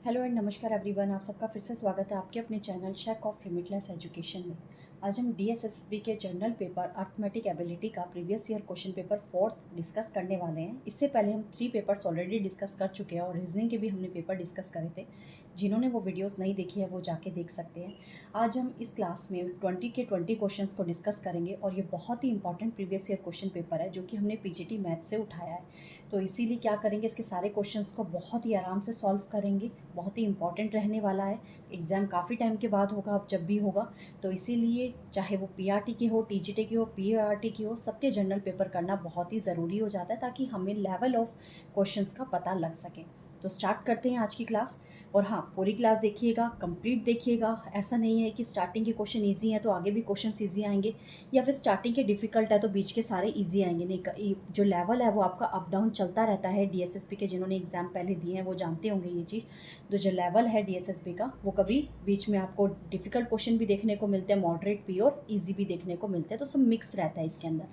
Hello and नमस्कार everyone, आप सबका फिर से स्वागत है आपके अपने channel shake of limitless education में। आज हम डीएसएसबी के जनरल पेपर अर्थमेटिक एबिलिटी का previous year question paper 4 discuss करने वाले हैं। इससे पहले हम 3 पेपर्स ऑलरेडी डिस्कस कर चुके हैं और रीजनिंग के भी हमने पेपर डिस्कस करे थे। जिन्होंने वो वीडियोस नहीं देखी है वो जाके देख सकते हैं। आज हम इस क्लास में 20 के 20 क्वेश्चंस को डिस्कस करेंगे और ये बहुत ही important previous year question paper है जो कि हमने पीजीटी मैथ से उठाया है। तो इसीलिए क्या करेंगे, इसके सारे क्वेश्चंस को बहुत ही आराम से सॉल्व करेंगे। बहुत ही इंपॉर्टेंट रहने वाला है। एग्ज़ाम काफ़ी टाइम के बाद होगा, अब जब भी होगा, तो इसीलिए चाहे वो पीआरटी की हो, टीजीटी की हो, पीआरटी की हो, सबके जनरल पेपर करना बहुत ही ज़रूरी हो जाता है ताकि हमें लेवल ऑफ क्वेश्चंस का पता लग सके। तो स्टार्ट करते हैं आज की क्लास। और हाँ, पूरी क्लास देखिएगा, कंप्लीट देखिएगा। ऐसा नहीं है कि स्टार्टिंग के क्वेश्चन ईजी हैं तो आगे भी क्वेश्चन ईजी आएंगे, या फिर स्टार्टिंग के डिफ़िकल्ट है तो बीच के सारे ईजी आएंगे। नहीं, जो लेवल है वो आपका अप डाउन चलता रहता है। डीएसएसबी के जिन्होंने एग्ज़ाम पहले दिए हैं वो जानते होंगे ये चीज़। तो जो लेवल है डीएसएसबी का, वो कभी बीच में आपको डिफ़िकल्ट क्वेश्चन भी देखने को मिलते हैं, मॉडरेट भी और इजी भी देखने को मिलते हैं। तो सब मिक्स रहता है इसके अंदर।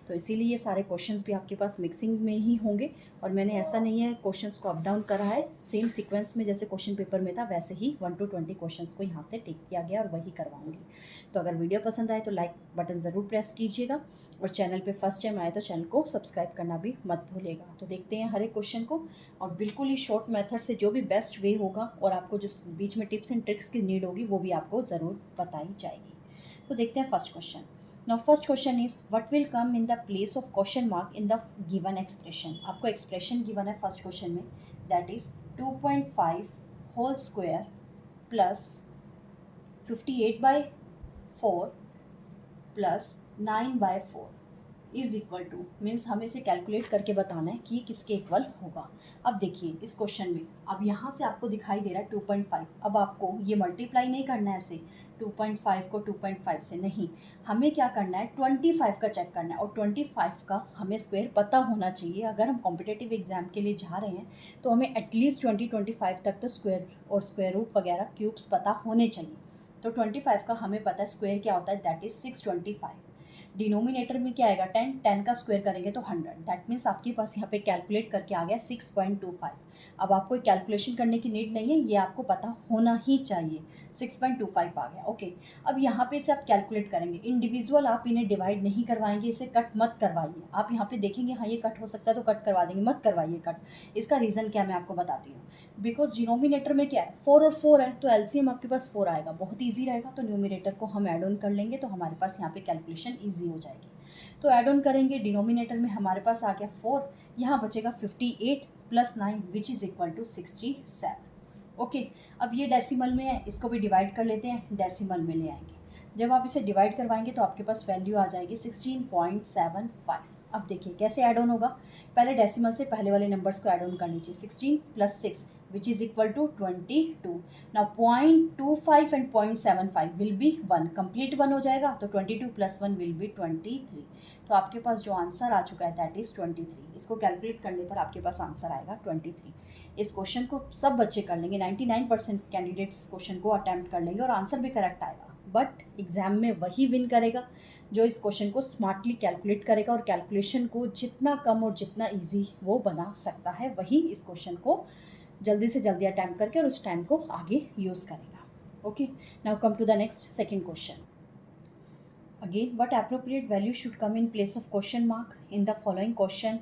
तो इसीलिए ये सारे क्वेश्चंस भी आपके पास मिक्सिंग में ही होंगे। और मैंने ऐसा नहीं है क्वेश्चंस को अप डाउन करा है, सेम सीक्वेंस में जैसे क्वेश्चन पेपर में था वैसे ही 1 to 20 क्वेश्चंस को यहाँ से टिक किया गया और वही करवाऊंगी। तो अगर वीडियो पसंद आए तो लाइक बटन ज़रूर प्रेस कीजिएगा और चैनल पे फर्स्ट टाइम आए तो चैनल को सब्सक्राइब करना भी मत भूलिएगा। तो देखते हैं हर एक क्वेश्चन को, और बिल्कुल ही शॉर्ट मेथड से जो भी बेस्ट वे होगा और आपको जो बीच में टिप्स एंड ट्रिक्स की नीड होगी वो भी आपको ज़रूर बताई जाएगी। तो देखते हैं first question. Now first question is what will come in the place of question mark in the given expression. आपको एक्सप्रेशन गिवन है फर्स्ट क्वेश्चन में, that is 2.5 whole square plus 58/4 plus 9/4 is equal to, means हमें इसे calculate करके बताना है कि किसके इक्वल होगा। अब देखिए इस क्वेश्चन में, अब यहाँ से आपको दिखाई दे रहा है 2.5। अब आपको ये मल्टीप्लाई नहीं करना है ऐसे 2.5 को 2.5 से, नहीं, हमें क्या करना है 25 का चेक करना है। और 25 का हमें स्क्वायर पता होना चाहिए। अगर हम कॉम्पिटेटिव एग्जाम के लिए जा रहे हैं तो हमें एटलीस्ट 25 तक तो स्क्वायर और स्क्वायर रूट वगैरह क्यूब्स पता होने चाहिए। तो 25 का हमें पता है स्क्वायर क्या होता है, दैट इज 625। डिनोमिनेटर में क्या आएगा 10, 10 का स्क्वायर करेंगे तो 100। दैट मीन्स आपके पास यहाँ पे कैलकुलेट करके आ गया 6.25। अब आपको कैलकुलेशन करने की नीड नहीं है, ये आपको पता होना ही चाहिए। 6.25 आ गया, ओके। अब यहाँ पे इसे आप कैलकुलेट करेंगे, इंडिविजुअल आप इन्हें डिवाइड नहीं करवाएंगे, इसे कट मत करवाइए। आप यहाँ पे देखेंगे हाँ ये कट हो सकता है तो कट करवा देंगे, मत करवाइए कट। इसका रीज़न क्या मैं आपको बताती हूँ। बिकॉज डिनोमिनेटर में क्या है 4 और 4 है, तो एलसीएम आपके पास 4 आएगा, बहुत ईजी रहेगा। तो न्यूमिनेटर को हम ऐड ऑन कर लेंगे तो हमारे पास यहाँ पे कैलकुलेशन ईजी हो जाएगी। तो ऐड ऑन करेंगे, डिनोमिनेटर में हमारे पास आ गया 4, यहाँ बचेगा 58 plus 9 which is equal to 67। Okay. अब ये डेसिमल में है, इसको भी डिवाइड कर लेते हैं, डेसिमल में ले आएंगे। जब आप इसे डिवाइड करवाएंगे तो आपके पास वैल्यू आ जाएगी 16.75। अब देखिए कैसे ऐड ऑन होगा, पहले डेसिमल से पहले वाले नंबर्स को ऐड ऑन कर लीजिए। 16 plus 6 which is equal to 22. Now 0.25 and 0.75 will be 1, complete 1 हो जाएगा, तो 22 plus 1 will be 23। तो आपके पास जो आंसर आ चुका है दैट इज 23। इसको कैलकुलेट करने पर आपके पास आंसर आएगा 23। इस क्वेश्चन को सब बच्चे कर लेंगे, 99% कैंडिडेट्स इस क्वेश्चन को अटैम्प्ट कर लेंगे और आंसर भी करेक्ट आएगा। बट एग्जाम में वही विन करेगा जो इस क्वेश्चन को स्मार्टली कैलकुलेट करेगा और कैलकुलेशन को जितना कम और जितना ईजी वो बना सकता है, वही इस क्वेश्चन को जल्दी से जल्दी अटैम्प्ट करके और उस टाइम को आगे यूज़ करेगा। Okay, now come to the next second question. Again, what appropriate value should come in place of question mark in the following question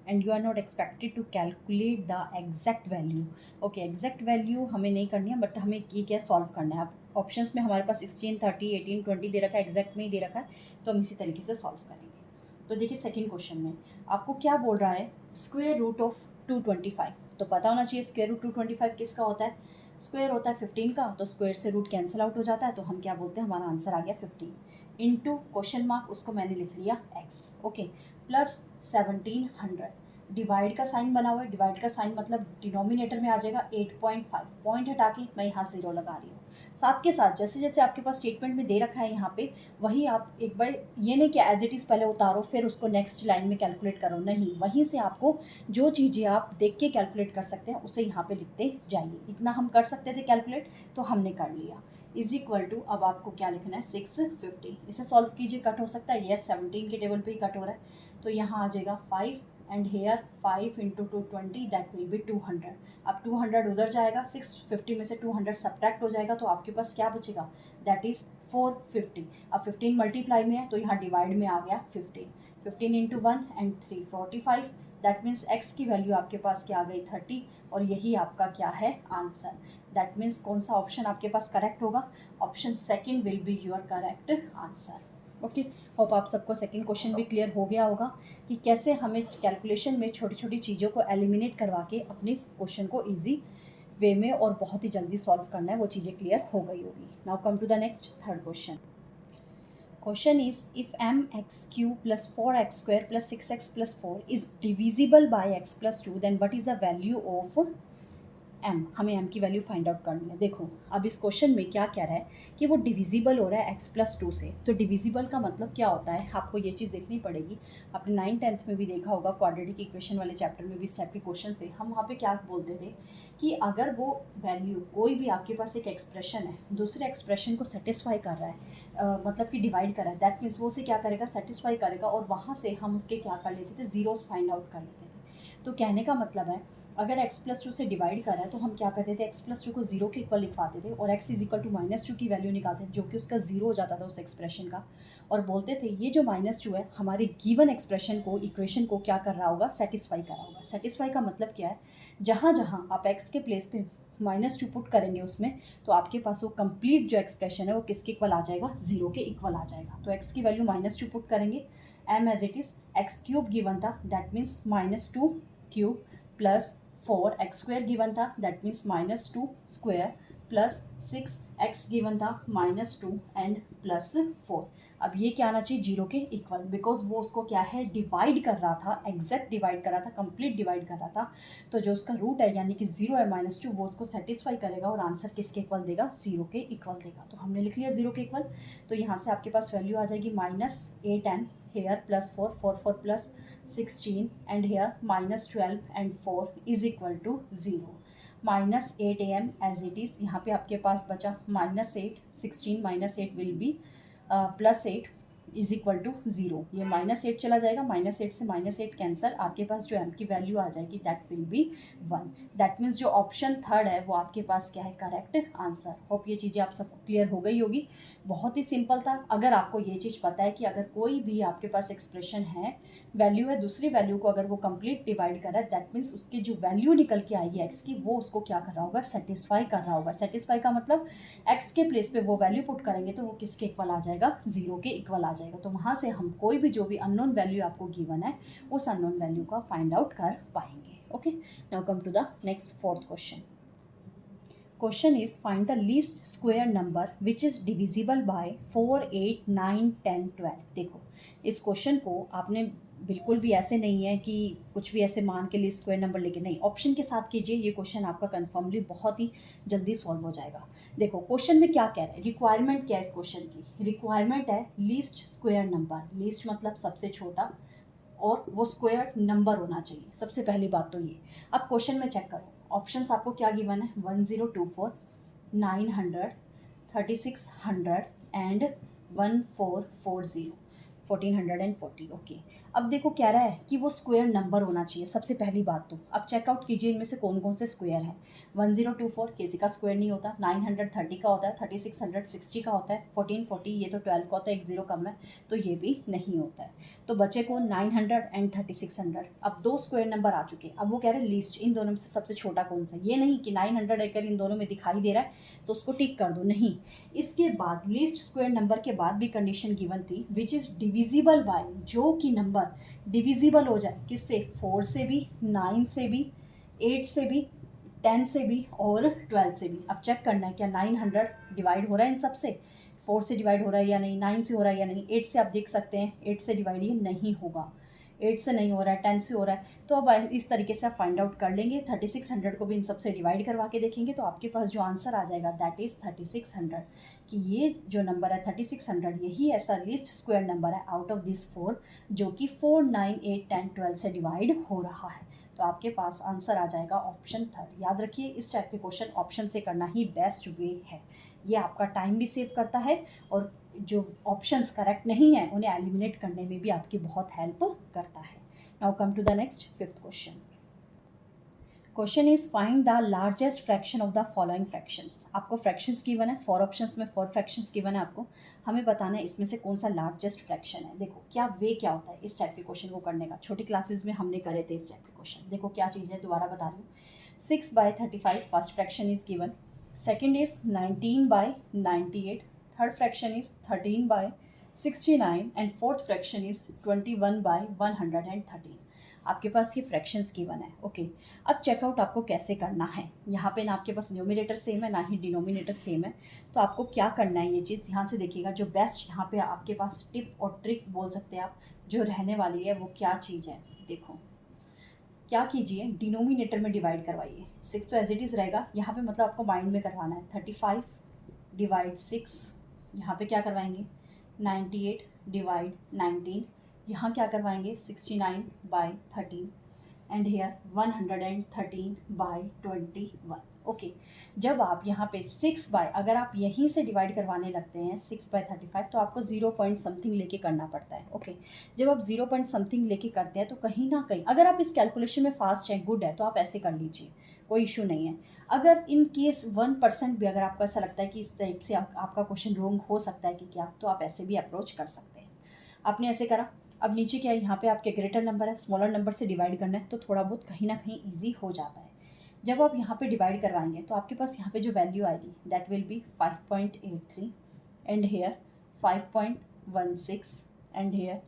and you are not expected to calculate the exact value. Okay, exact value हमें नहीं करनी है, but हमें ये क्या solve करना है। अब ऑप्शंस में हमारे पास 16, 30, 18, 20 दे रखा है, एग्जैक्ट में ही दे रखा है, तो हम इसी तरीके से सॉल्व करेंगे। तो देखिए सेकेंड क्वेश्चन में आपको क्या बोल रहा है, स्क्वायर रूट ऑफ 225। तो पता होना चाहिए स्क्वायर रूट 225 किसका होता है, स्क्वायर होता है 15 का, तो स्क्वायर से रूट कैंसिल आउट हो जाता है, तो हम क्या बोलते हैं, हमारा आंसर आ गया 15 इंटू क्वेश्चन मार्क, उसको मैंने लिख लिया x, ओके, प्लस 1700। डिवाइड का साइन बना हुआ है, डिवाइड का साइन मतलब डिनोमिनेटर में आ जाएगा 8.5, पॉइंट हटा के मैं यहाँ 0 लगा रही हूँ। साथ के साथ जैसे जैसे आपके पास स्टेटमेंट में दे रखा है यहाँ पे, वही आप एक बार ये नहीं कि एज इट इज़ पहले उतारो फिर उसको नेक्स्ट लाइन में कैलकुलेट करो, नहीं, वहीं से आपको जो चीज़ें आप देख के कैलकुलेट कर सकते हैं उसे यहाँ पे लिखते जाइए। इतना हम कर सकते थे कैलकुलेट, तो हमने कर लिया। इज इक्वल टू, अब आपको क्या लिखना है 650। इसे सॉल्व कीजिए, कट हो सकता है, यस 17 के टेबल पे ही कट हो रहा है, तो यहाँ आ जाएगा 5 and here 5 into 220 that will be 200। अब 200 उधर जाएगा, 650 में से 200 सब्ट्रैक्ट हो जाएगा, तो आपके पास क्या बचेगा, दैट इज़ 450। अब 15 मल्टीप्लाई में है तो यहाँ डिवाइड में आ गया 15। 15 into 1 and 3 45। That means x की वैल्यू आपके पास क्या आ गई 30, और यही आपका क्या है आंसर। दैट मीन्स कौन सा ऑप्शन आपके पास करेक्ट होगा, option second will be your correct answer. Okay, hope आप सबको सेकंड क्वेश्चन भी क्लियर हो गया होगा कि कैसे हमें कैलकुलेशन में छोटी छोटी चीज़ों को एलिमिनेट करवा के अपने क्वेश्चन को ईजी वे में और बहुत ही जल्दी सॉल्व करना है, वो चीज़ें क्लियर हो गई होगी। Now come to the next third question. Question is, if mx cube plus 4x square plus 6x plus 4 is divisible by x plus 2, then what is the value of m? हमें m की value find out करनी है। देखो अब इस question में क्या कह रहा है कि वो डिविजिबल हो रहा है x प्लस 2 से। तो डिविजिबल का मतलब क्या होता है, आपको ये चीज़ देखनी पड़ेगी। आपने 9th-10th में भी देखा होगा, क्वाड्रेटिक इक्वेशन वाले चैप्टर में भी इस टाइप के क्वेश्चन थे। हम वहाँ पे क्या बोलते थे कि अगर वो वैल्यू कोई भी आपके पास एक एक्सप्रेशन है दूसरे एक्सप्रेशन को सेटिस्फाई कर रहा है, मतलब कि डिवाइड कर रहा है, दैट मीन्स वो उसे क्या करेगा, सेटिस्फाई करेगा, और वहाँ से हम उसके क्या कर लेते थे, जीरोस फाइंड आउट कर लेते थे। तो कहने का मतलब है अगर x प्लस 2 से डिवाइड कर रहा है तो हम क्या करते थे, x प्लस 2 को जीरो के इक्वल लिखवाते थे और x इज इक्वल टू -2 की वैल्यू निकालते थे, जो कि उसका जीरो हो जाता था उस एक्सप्रेशन का, और बोलते थे ये जो -2 है हमारे गिवन एक्सप्रेशन को, इक्वेशन को क्या कर रहा होगा, सेटिस्फाई कर रहा होगा। सेटिस्फाई का मतलब क्या है, जहाँ जहाँ आप x के प्लेस पे -2 पुट करेंगे उसमें, तो आपके पास वो कंप्लीट जो एक्सप्रेशन है वो किसके इक्वल आ जाएगा, जीरो के इक्वल आ जाएगा। तो x की वैल्यू -2 पुट करेंगे, m as it is X cube given था, that means -2 cube plus 4x square given था, that means -2 square plus 6x given था -2 एंड प्लस 4। अब ये क्या आना चाहिए, जीरो के इक्वल, बिकॉज वो उसको क्या है, डिवाइड कर रहा था, एग्जैक्ट डिवाइड कर रहा था, कंप्लीट डिवाइड कर रहा था। तो जो उसका रूट है यानी कि जीरो है -2, वो उसको सेटिस्फाई करेगा और आंसर किसके इक्वल देगा, जीरो के इक्वल देगा। तो हमने लिख लिया जीरो के इक्वल। तो यहाँ से आपके पास वैल्यू आ जाएगी -8m here plus 4 4 plus 16 and here -12 and 4 is equal to 0। -8am as it is, यहाँ पे आपके पास बचा -8, 16 -8 will be +8 is equal to 0। ये -8 चला जाएगा, -8 से -8 कैंसर, आपके पास जो m की वैल्यू आ जाएगी that will B 1। That means जो ऑप्शन थर्ड है वो आपके पास क्या है, करेक्ट आंसर। होप ये चीज़ें आप सबको क्लियर हो गई होगी। बहुत ही सिंपल था। अगर आपको ये चीज़ पता है कि अगर कोई भी आपके पास एक्सप्रेशन है, वैल्यू है, दूसरी वैल्यू को अगर वो कंप्लीट डिवाइड कर रहा है, दैट मीन्स उसकी जो वैल्यू निकल के आएगी एक्स की, वो उसको क्या कर रहा होगा, सेटिस्फाई कर रहा होगा। सेटिस्फाई का मतलब एक्स के प्लेस पे वो वैल्यू पुट करेंगे तो वो किसके इक्वल आ जाएगा, जीरो के इक्वल आ जाएगा। तो वहाँ से हम कोई भी जो भी अननोन वैल्यू आपको गिवन है उस अननोन वैल्यू का फाइंड आउट कर पाएंगे। Okay, now come to the next fourth question. Question is, find the least square number which is divisible by 4, 8, 9, 10, 12। देखो इस क्वेश्चन को आपने बिल्कुल भी ऐसे नहीं है कि कुछ भी ऐसे मान के लीस्ट स्क्वायर नंबर लेके, नहीं, ऑप्शन के साथ कीजिए, ये क्वेश्चन आपका कन्फर्मली बहुत ही जल्दी सॉल्व हो जाएगा। देखो क्वेश्चन में क्या कह रहा है, रिक्वायरमेंट क्या है इस क्वेश्चन की, रिक्वायरमेंट है लीस्ट स्क्वायर नंबर। लीस्ट मतलब सबसे छोटा, और वो स्क्वायर नंबर होना चाहिए, सबसे पहली बात तो ये। अब क्वेश्चन में चेक करो, ऑप्शंस आपको क्या गिवन है, 1024, 900, 3600 एंड 1440, 1440। ओके, अब देखो कह रहा है कि वो स्क्वायर नंबर होना चाहिए, सबसे पहली बात तो। अब चेकआउट कीजिए इनमें से कौन कौन से स्क्वायर हैं। 1024 किसी का स्क्वायर नहीं होता, 900 30 का होता है, 3600 60 का होता है, 1440 ये तो 12 का होता है, एक जीरो कम है, तो ये भी नहीं होता है। तो बचे को 900 एंड 3600। अब दो स्क्वायर नंबर आ चुके हैं। अब वो कह रहे हैं लीस्ट, इन दोनों में से सबसे छोटा कौन सा। ये नहीं कि 900 अगर इन दोनों में दिखाई दे रहा है तो उसको टिक कर दो, नहीं। इसके बाद लीस्ट स्क्वायर नंबर के बाद भी कंडीशन गिवन थी, विच इज़ डिविजिबल बाय, जो कि नंबर डिविजिबल हो जाए किससे, 4 से भी, 9 से भी, 8 से भी, 10 से भी और 12 से भी। अब चेक करना है क्या 900 डिवाइड हो रहा है इन सब से, 4 से डिवाइड हो रहा है या नहीं, 9 से हो रहा है या नहीं, 8 से आप देख सकते हैं 8 से डिवाइड ये नहीं होगा, 8 से नहीं हो रहा है, 10 से हो रहा है। तो अब इस तरीके से आप फाइंड आउट कर लेंगे। 3600 को भी इन सबसे डिवाइड करवा के देखेंगे तो आपके पास जो आंसर आ जाएगा दैट इज़ 3600, कि ये जो नंबर है 3600 यही ऐसा लीस्ट स्क्वायर नंबर है आउट ऑफ दिस 4 जो कि 4, 9, 8, 10, 12 से डिवाइड हो रहा है। तो आपके पास आंसर आ जाएगा ऑप्शन थर्ड। याद रखिए इस टाइप के क्वेश्चन ऑप्शन से करना ही बेस्ट वे है। ये आपका टाइम भी सेव करता है और जो ऑप्शंस करेक्ट नहीं है उन्हें एलिमिनेट करने में भी आपकी बहुत हेल्प करता है। Now come to the next fifth question. Question is find the largest fraction of the following fractions. आपको फ्रैक्शंस गिवन है, 4 ऑप्शंस में 4 फ्रैक्शंस गिवन है आपको. हमें बताना है इसमें से कौन सा लार्जेस्ट फ्रैक्शन है. देखो क्या वे क्या होता है इस टाइप के क्वेश्चन को करने का. छोटी क्लासेस में हमने करे थे इस टाइप के क्वेश्चन. देखो क्या चीज़ है, दोबारा बता रही हूँ. 6/35 first fraction is given, second is 19/98, third fraction is 13/69 and fourth fraction is 21/113. आपके पास ये फ्रैक्शंस गिवन है. ओके, अब चेकआउट आपको कैसे करना है. यहाँ पे ना आपके पास न्यूमिनेटर सेम है ना ही डिनोमिनेटर सेम है. तो आपको क्या करना है, ये चीज़ ध्यान से देखिएगा. जो बेस्ट यहाँ पे आपके पास टिप और ट्रिक बोल सकते हैं आप जो रहने वाली है वो क्या चीज़ है. देखो क्या कीजिए, डिनोमिनेटर में डिवाइड करवाइए. 6 तो एज इट इज़ रहेगा. यहाँ पे मतलब आपको माइंड में करवाना है. 35 डिवाइड 6, यहाँ पे क्या करवाएंगे 98 डिवाइड 19, यहाँ क्या करवाएंगे 69/13 एंड हेयर 113/21. ओके, जब आप यहाँ पे 6 बाय अगर आप यहीं से डिवाइड करवाने लगते हैं 6/35 तो आपको 0 पॉइंट समथिंग लेके करना पड़ता है. ओके, जब आप 0 पॉइंट समथिंग लेके करते हैं तो कहीं ना कहीं अगर आप इस कैलकुलेशन में फास्ट हैं, गुड है, तो आप ऐसे कर लीजिए, कोई इशू नहीं है. अगर इन केस 1% भी अगर आपको ऐसा लगता है कि इस टाइप से आपका क्वेश्चन रॉन्ग हो सकता है कि क्या, तो आप ऐसे भी अप्रोच कर सकते हैं. आपने ऐसे करा. अब नीचे क्या है, यहाँ पे आपके ग्रेटर नंबर है, स्मॉलर नंबर से डिवाइड करना है तो थोड़ा बहुत कहीं ना कहीं ईजी हो जाता है. जब आप यहाँ पे डिवाइड करवाएंगे तो आपके पास यहाँ पे जो वैल्यू आएगी that will be 5.83 and here 5.16 and here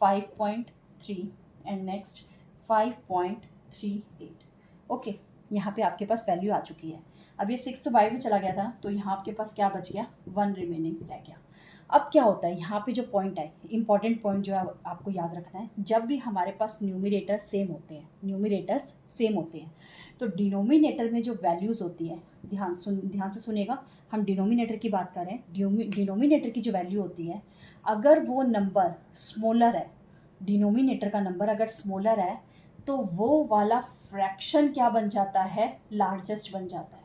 5.3 and next 5.38. Okay, यहाँ पे आपके पास वैल्यू आ चुकी है. अब ये 6 तो बाई में चला गया था ना, तो यहाँ आपके पास क्या बच गया, 1 रिमेनिंग रह गया. अब क्या होता है यहाँ पे जो पॉइंट है, इंपॉर्टेंट पॉइंट जो है आपको याद रखना है, जब भी हमारे पास न्यूमिनेटर सेम होते हैं, न्यूमिनेटर्स सेम होते हैं, तो डिनोमिनेटर में जो वैल्यूज़ होती है, ध्यान से सुनिएगा, हम डिनोमिनेटर की बात करें. डिनोमिनेटर की जो वैल्यू होती है, अगर वो नंबर स्मॉलर है, डिनोमिनेटर का नंबर अगर स्मॉलर है तो वो वाला फ्रैक्शन क्या बन जाता है, लार्जेस्ट बन जाता है.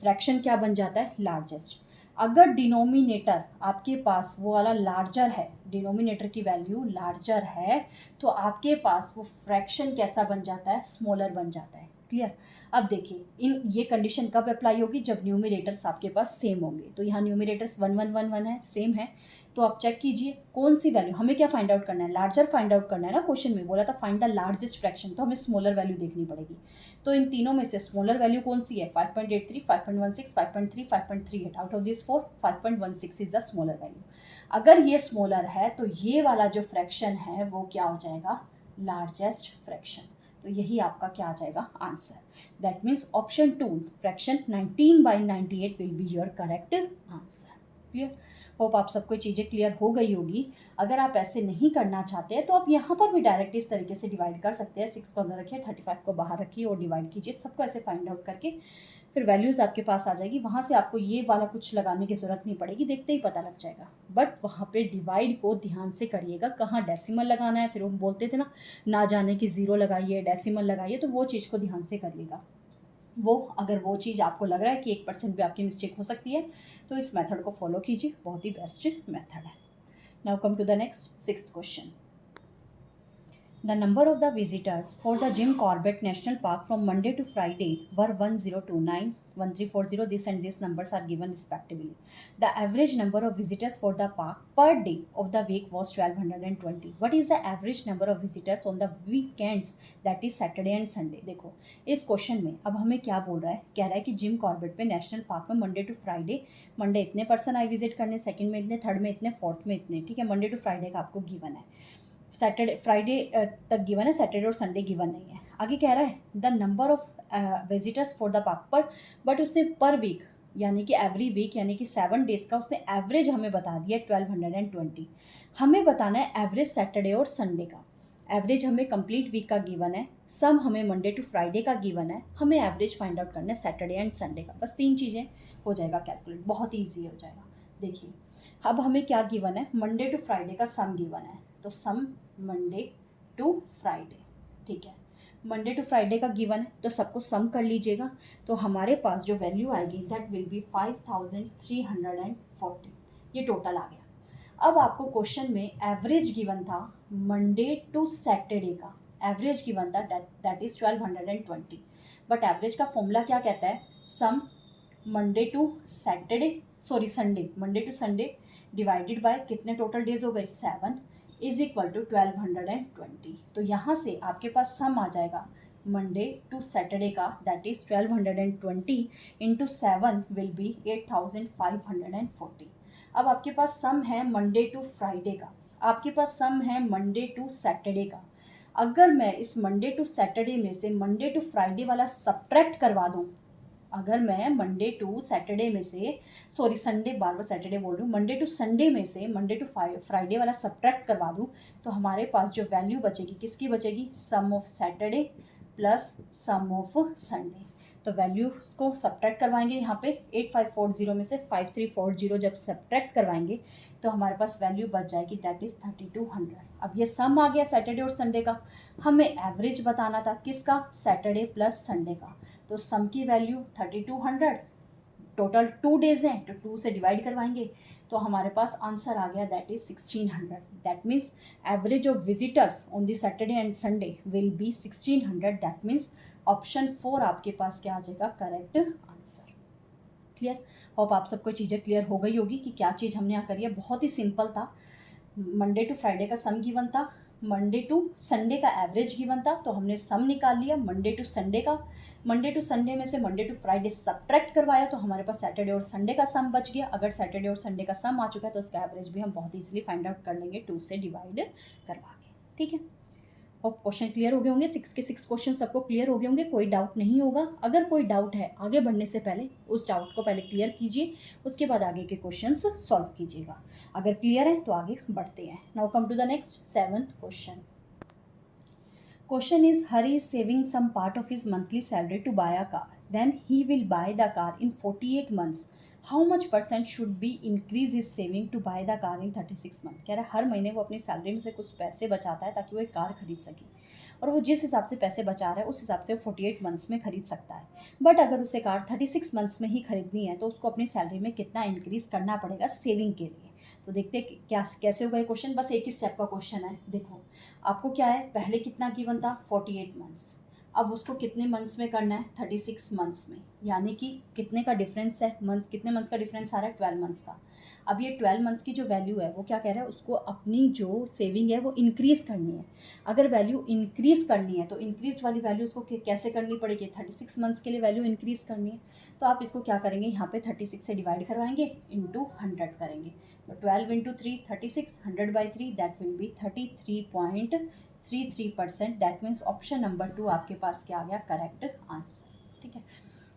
फ्रैक्शन क्या बन जाता है, लार्जेस्ट. अगर डिनोमिनेटर आपके पास वो वाला लार्जर है, डिनोमिनेटर की वैल्यू लार्जर है, तो आपके पास वो फ्रैक्शन कैसा बन जाता है, स्मॉलर बन जाता है. क्लियर. अब देखिए ये कंडीशन कब अप्लाई होगी, जब न्यूमिनेटर्स आपके पास सेम होंगे. तो यहाँ न्यूमिनेटर्स 1 1 1 1 है, सेम है. तो आप चेक कीजिए कौन सी वैल्यू, हमें क्या फाइंड आउट करना है, लार्जर फाइंड आउट करना है ना. क्वेश्चन में बोला था फाइंड द लार्जेस्ट फ्रैक्शन, तो हमें स्मॉलर वैल्यू देखनी पड़ेगी. तो इन तीनों में से स्मॉलर वैल्यू कौन सी है, 5.83, 5.16, 5.3, 5.38. Out of this 4 5.16 is the smaller value. अगर ये स्मॉलर है तो ये वाला जो फ्रैक्शन है वो क्या हो जाएगा, लार्जेस्ट फ्रैक्शन. तो यही आपका क्या आ जाएगा answer. That means option 2 fraction 19/98 will be your correct answer. Clear. Hope आप सबको चीज़ें क्लियर हो गई होगी. अगर आप ऐसे नहीं करना चाहते हैं तो आप यहाँ पर भी डायरेक्ट इस तरीके से डिवाइड कर सकते हैं. 6 को अंदर रखिए, 35 को बाहर रखिए और डिवाइड कीजिए. सबको ऐसे फाइंड आउट करके फिर वैल्यूज़ आपके पास आ जाएगी. वहाँ से आपको ये वाला कुछ लगाने की ज़रूरत नहीं पड़ेगी, देखते ही पता लग जाएगा. बट वहाँ पे डिवाइड को ध्यान से करिएगा, कहाँ डेसिमल लगाना है. फिर हम बोलते थे ना जाने की 0 लगाइए, डेसिमल लगाइए, तो वो चीज़ को ध्यान से करिएगा. वो अगर वो चीज़ आपको लग रहा है कि 1% भी आपकी मिस्टेक हो सकती है तो इस मेथड को फॉलो कीजिए, बहुत ही बेस्ट मेथड है. Now come to the next 6th question. The number of the visitors for the Jim Corbett National Park from Monday to Friday were 1029, 1340. This and these numbers are given respectively. The average number of visitors for the park per day of the week was 1220. What is the average number of visitors on the weekends, that is Saturday and Sunday? देखो इस question में अब हमें क्या बोल रहा है, कह रहा है कि जिम कॉर्बेट पे नेशनल पार्क में मंडे टू फ्राइडे, मंडे इतने पर्सन आए विजिट करने, सेकंड में इतने, थर्ड में इतने, फोर्थ में इतने. ठीक है, मंडे टू फ्राइडे का आपको गिवन है. सैटरडे फ्राइडे तक गिवन है, सैटरडे और संडे गिवन नहीं है. आगे कह रहा है the number of visitors for the park पर, बट उसने पर वीक यानी कि एवरी वीक यानी कि 7 डेज़ का उसने एवरेज हमें बता दिया 1220. हमें बताना है एवरेज सैटरडे और संडे का. एवरेज हमें कंप्लीट वीक का गिवन है, सम हमें मंडे टू फ्राइडे का गिवन है, हमें एवरेज फाइंड आउट करना है सैटरडे एंड संडे का. बस 3 चीज़ें हो जाएगा कैलकुलेट, बहुत ईजी हो जाएगा. देखिए अब हमें क्या गिवन है, मंडे टू फ्राइडे का सम गिवन है, तो सम मंडे टू फ्राइडे. ठीक है, मंडे टू फ्राइडे का गिवन है तो सबको सम कर लीजिएगा. तो हमारे पास जो वैल्यू आएगी दैट विल बी 5340. ये टोटल आ गया. अब आपको क्वेश्चन में एवरेज गिवन था मंडे टू सैटरडे का, एवरेज गिवन था दैट इज़ 1220, बट एवरेज का फॉर्मूला क्या कहता है, sum Monday to Sunday divided by कितने टोटल डेज हो गए 7 इज इक्वल टू 1220। तो यहाँ से आपके पास सम आ जाएगा मंडे टू सैटरडे का, that is 1220 into 7 will be 8540। अब आपके पास सम है मंडे टू फ्राइडे का, आपके पास सम है मंडे टू सैटरडे का। अगर मैं इस मंडे टू सैटरडे में से मंडे टू फ्राइडे वाला सब्ट्रैक्ट करवा दूँ, अगर मैं मंडे टू सैटरडे में से संडे, बार बार सैटरडे बोल रही हूँ, मंडे टू संडे में से मंडे टू फ्राइडे वाला सब्ट्रैक्ट करवा दूँ, तो हमारे पास जो वैल्यू बचेगी किसकी बचेगी, sum of Saturday plus sum of Sunday. तो वैल्यूज को सब्ट्रैक्ट करवाएंगे, यहाँ पे 8540 में से 5340 जब सब्ट्रैक्ट करवाएंगे तो हमारे पास वैल्यू बच जाएगी दैट इज़ 3200। अब ये सम आ गया सैटरडे और संडे का, हमें एवरेज बताना था किसका, सैटरडे प्लस संडे का। तो सम की वैल्यू 3200, टोटल 2 डेज हैं तो 2 से डिवाइड करवाएंगे तो हमारे पास आंसर आ गया that is 1600। That means average of visitors on the Saturday and Sunday will be 1600। That means option 4 आपके पास क्या आ जाएगा, करेक्ट आंसर। क्लियर, होप आप सबको चीज़ें क्लियर हो गई होगी कि क्या चीज़ हमने यहाँ करी है। बहुत ही सिंपल था, मंडे टू फ्राइडे का सम गिवन था, मंडे टू संडे का एवरेज गिवन था, तो हमने सम निकाल लिया मंडे टू संडे का, मंडे टू संडे में से मंडे टू फ्राइडे सब्ट्रैक्ट करवाया तो हमारे पास सैटरडे और संडे का सम बच गया। अगर सैटरडे और संडे का सम आ चुका है तो उसका एवरेज भी हम बहुत ईजिली फाइंड आउट कर लेंगे 2 से डिवाइड करवा के। ठीक है, और क्वेश्चन क्लियर हो गए होंगे, 6 के 6 क्वेश्चन सबको क्लियर हो गए होंगे, कोई डाउट नहीं होगा। अगर कोई डाउट है आगे बढ़ने से पहले उस डाउट को पहले क्लियर कीजिए, उसके बाद आगे के क्वेश्चंस सॉल्व कीजिएगा। अगर क्लियर है तो आगे बढ़ते हैं। Now come to the next 7th question. Question is, Hari is saving some part of his monthly salary to buy a car. Then he will buy the car in 48 months. How much % should be increase his saving to buy the car in 36 months? कह रहा है हर महीने वो अपनी salary में से कुछ पैसे बचाता है ताकि वो एक कार खरीद सके, और वो जिस हिसाब से पैसे बचा रहा है उस हिसाब से वो 48 मंथ्स में खरीद सकता है। बट अगर उसे कार 36 मंथ्स में ही खरीदनी है तो उसको अपनी सैलरी में कितना इंक्रीज़ करना पड़ेगा सेविंग के लिए। तो देखते हैं क्या कैसे होगा ये क्वेश्चन। बस एक ही स्टेप का क्वेश्चन है। देखो आपको क्या है, पहले कितना गिवन था 48 मंथ्स, अब उसको कितने मंथ्स में करना है 36 मंथ्स में, यानी कि कितने का डिफरेंस है, मंथ्स कितने मंथ्स का डिफरेंस आ रहा है 12 मंथ्स का। अब ये 12 मंथ्स की जो वैल्यू है वो क्या कह रहा है, उसको अपनी जो सेविंग है वो इंक्रीज़ करनी है। अगर वैल्यू इंक्रीज़ करनी है तो इंक्रीज वाली वैल्यू उसको कैसे करनी पड़ेगी, 36 मंथ्स के लिए वैल्यू इंक्रीज़ करनी है। तो आप इसको क्या करेंगे, यहाँ पे 36 से डिवाइड करवाएंगे इंटू 100 करेंगे, तो 12 into 3 36, 100/3 that will B 33.33%। That means option number 2 आपके पास क्या आ गया, करेक्ट आंसर। ठीक है,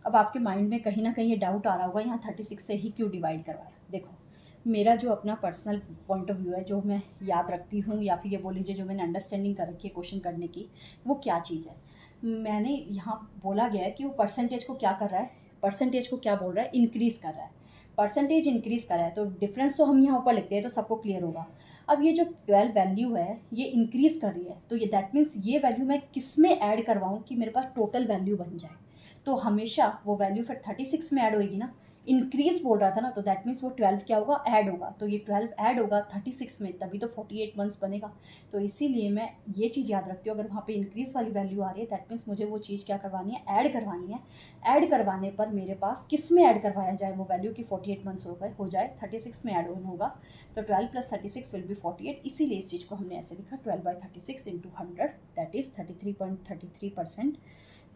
अब आपके माइंड में कहीं ना कहीं ये डाउट आ रहा होगा यहाँ 36 से ही क्यों डिवाइड करवाया। देखो मेरा जो अपना पर्सनल पॉइंट ऑफ व्यू है, जो मैं याद रखती हूँ या फिर ये बोल लीजिए जो मैंने अंडरस्टैंडिंग कर रखी है क्वेश्चन करने की, वो क्या चीज़ है। मैंने यहाँ बोला गया है कि वो परसेंटेज को क्या कर रहा है, परसेंटेज को क्या बोल रहा है, इंक्रीज़ कर रहा है। परसेंटेज इंक्रीज़ कर रहा है तो डिफरेंस तो हम यहाँ ऊपर लिखते हैं तो सबको क्लियर होगा। अब ये जो 12 वैल्यू है ये इंक्रीज़ कर रही है, तो ये दैट मीन्स ये वैल्यू मैं किस में ऐड करवाऊँ कि मेरे पास टोटल वैल्यू बन जाए। तो हमेशा वो वैल्यू फिर 36 में ऐड होएगी ना, इंक्रीज बोल रहा था ना, तो दैट मीन्स वो 12 क्या होगा, ऐड होगा। तो ये 12 ऐड होगा 36 में, तभी तो 48 मंथ्स बनेगा। तो इसीलिए मैं ये चीज़ याद रखती हूँ, अगर वहाँ पे इंक्रीज वाली वैल्यू आ रही है दैट मीन्स मुझे वो चीज़ क्या करवानी है, ऐड करवानी है। ऐड करवाने पर मेरे पास किस में ऐड करवाया जाए वो वैल्यू की 48 मंथ्स हो जाए, 36 में ऐड ऑन होगा। तो 12 + 36 विल बी 48, इसीलिए इस चीज़ को हमने ऐसे लिखा 12/36 into 100 that is 33.33%।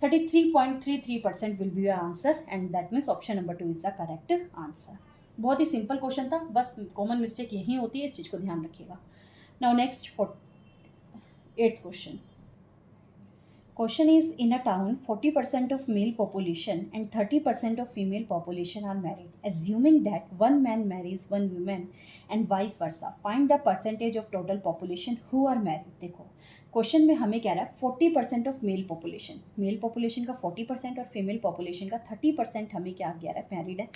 33.33% will be your answer and that means option number 2 is the correct answer। बहुत ही सिंपल क्वेश्चन था, बस कॉमन मिस्टेक यही होती है, इस चीज़ को ध्यान रखिएगा। Now next 8th question. Question is, in a town 40% of male population and 30% of female population are married. Assuming that one man marries one woman and vice versa, find the percentage of total population who are married। देखो question में हमें कह रहा है 40% of male population का 40% और female population का 30% हमें क्या कह रहा है, मैरिड है।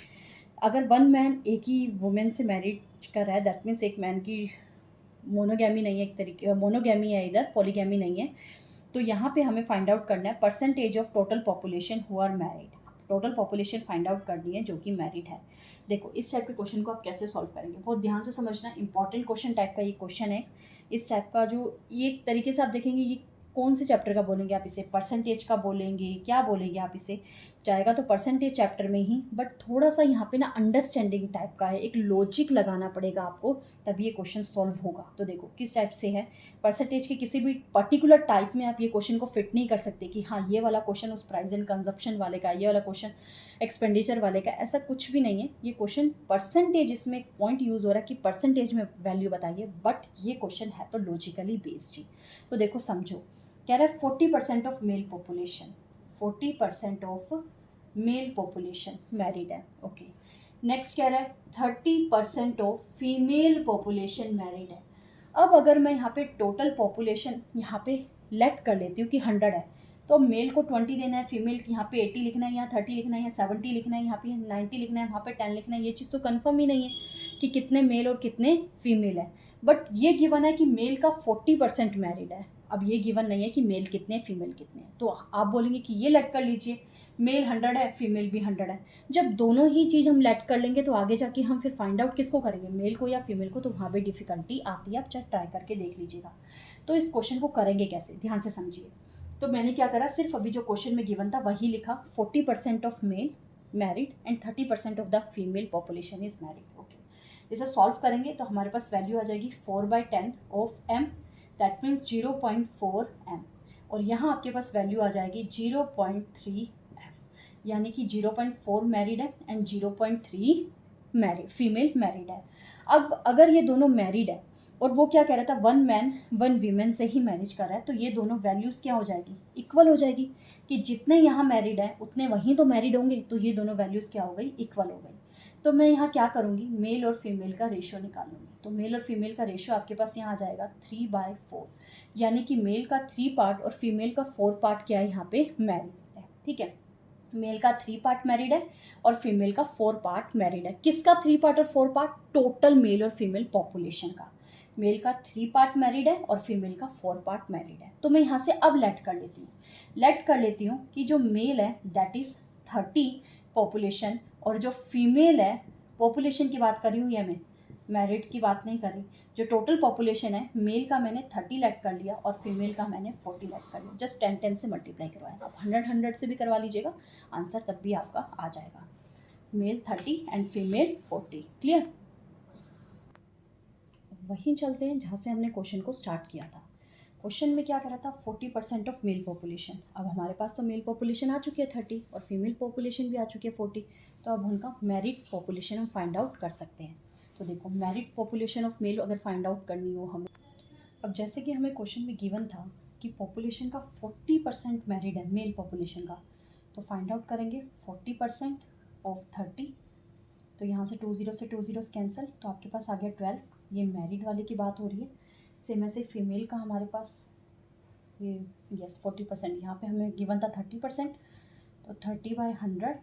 अगर वन मैन एक ही वुमेन से मैरिज कर रहा है दैट मीन्स एक मैन की मोनोगैमी नहीं है, एक तरीके मोनोगैमी है, इधर पॉलीगैमी नहीं है। तो यहाँ पे हमें फाइंड आउट करना है percentage of total population who are married. Total population find out करनी है जो कि मैरिड है। देखो इस टाइप के क्वेश्चन को आप कैसे सॉल्व करेंगे, बहुत ध्यान से समझना, इंपॉर्टेंट क्वेश्चन टाइप का ये क्वेश्चन है। इस टाइप का जो ये एक तरीके से आप देखेंगे ये कौन से चैप्टर का बोलेंगे आप इसे, परसेंटेज का बोलेंगे, क्या बोलेंगे आप इसे, जाएगा तो परसेंटेज चैप्टर में ही, बट थोड़ा सा यहाँ पे ना अंडरस्टैंडिंग टाइप का है, एक लॉजिक लगाना पड़ेगा आपको, तभी ये क्वेश्चन सॉल्व होगा। तो देखो किस टाइप से है, परसेंटेज के किसी भी पर्टिकुलर टाइप में आप ये क्वेश्चन को फिट नहीं कर सकते कि हाँ ये वाला क्वेश्चन उस प्राइस एंड कंजप्शन वाले का, ये वाला क्वेश्चन एक्सपेंडिचर वाले का, ऐसा कुछ भी नहीं है। ये क्वेश्चन परसेंटेज, इसमें एक पॉइंट यूज़ हो रहा है कि परसेंटेज में वैल्यू बताइए, बट ये क्वेश्चन है तो लॉजिकली बेस्ड ही। तो देखो समझो, कह रहा है 40% of male population, 40% of male population married है, ओके। नेक्स्ट कह रहा है 30% ऑफ फीमेल पॉपुलेशन मैरिड है। अब अगर मैं यहाँ पे टोटल पॉपुलेशन यहाँ पे लेट कर लेती हूँ कि 100 है, तो मेल को 20 देना है, फीमेल यहाँ पे 80 लिखना है, यहाँ 30 लिखना है, यहाँ 70 लिखना है, यहाँ पे 90 लिखना है, वहाँ पे 10 लिखना है। ये चीज़ तो कंफर्म ही नहीं है कि कितने मेल और कितने फीमेल है, बट ये गिवन है कि मेल का 40% मैरिड है। अब ये गिवन नहीं है कि मेल कितने फीमेल कितने, तो आप बोलेंगे कि ये लेट कर लीजिए, मेल 100 है, फीमेल भी 100 है। जब दोनों ही चीज़ हम लेट कर लेंगे तो आगे जाके हम फिर फाइंड आउट किसको करेंगे, मेल को या फीमेल को, तो वहाँ पे डिफिकल्टी आती है। आप चाहे ट्राई करके देख लीजिएगा। तो इस क्वेश्चन को करेंगे कैसे, ध्यान से समझिए। तो मैंने क्या करा, सिर्फ अभी जो क्वेश्चन में गिवन था वही लिखा, 40% of male married and 30% of the female population is married, okay. इसे सॉल्व करेंगे तो हमारे पास वैल्यू आ जाएगी 4/10 of m, that means 0.4 m, और यहाँ आपके पास वैल्यू आ जाएगी 0.3 f, यानी कि 0.4 मैरिड है एंड 0.3 मैरिड फीमेल मैरिड है। अब अगर ये दोनों मैरिड है और वो क्या कह रहा था, 1 मैन 1 वीमेन से ही मैरिज कर रहा है, तो ये दोनों वैल्यूज़ क्या हो जाएगी, इक्वल हो जाएगी, कि जितने यहाँ मैरिड है उतने वहीं तो मैरिड होंगे, तो ये दोनों वैल्यूज़ क्या हो गई, इक्वल हो गई। तो मैं यहाँ क्या करूँगी, मेल और फीमेल का रेशियो निकालूंगी। तो मेल और फीमेल का रेशियो आपके पास यहाँ आ जाएगा 3/4, यानी कि मेल का 3 पार्ट और फीमेल का 4 पार्ट क्या है यहाँ पे मैरिड है, ठीक है। मेल का 3 पार्ट मैरिड है और फीमेल का 4 पार्ट मैरिड है। किसका 3 पार्ट और 4 पार्ट, टोटल मेल और फीमेल पॉपुलेशन का। मेल का 3 पार्ट मैरिड है और फीमेल का 4 पार्ट मैरिड है। तो मैं यहाँ से अब लेट कर लेती हूँ कि जो मेल है दैट इज 30 पॉपुलेशन, और जो फीमेल है, पॉपुलेशन की बात कर रही हूँ ये मैं, मैरिड की बात नहीं कर रही, जो टोटल पॉपुलेशन है, मेल का मैंने 30 लेट कर लिया और फीमेल का मैंने 40 लेट कर लिया, जस्ट 10 से मल्टीप्लाई करवाया। आप 100 से भी करवा लीजिएगा, आंसर तब भी आपका आ जाएगा। Male 30 and female 40, clear. वहीं चलते हैं जहाँ से हमने क्वेश्चन को स्टार्ट किया था। क्वेश्चन में क्या करा था, 40% ऑफ मेल पॉपुलेशन। अब हमारे पास तो मेल पॉपुलेशन आ चुकी है 30 और फीमेल पॉपुलेशन भी आ चुकी है 40, तो अब उनका मैरिड पॉपुलेशन हम फाइंड आउट कर सकते हैं। तो देखो, मैरिड पॉपुलेशन ऑफ मेल अगर फाइंड आउट करनी हो हमें, अब जैसे कि हमें क्वेश्चन में गिवन था कि पॉपुलेशन का 40% मैरिड है मेल पॉपुलेशन का, तो फाइंड आउट करेंगे 40% ऑफ 30, तो यहाँ से 2 जीरोस कैंसिल, तो आपके पास आ गया 12। ये मैरिड वाले की बात हो रही है। सेम ऐसे फीमेल का हमारे पास ये यस 40%, यहाँ पे हमें गिवन था 30%, तो 30/100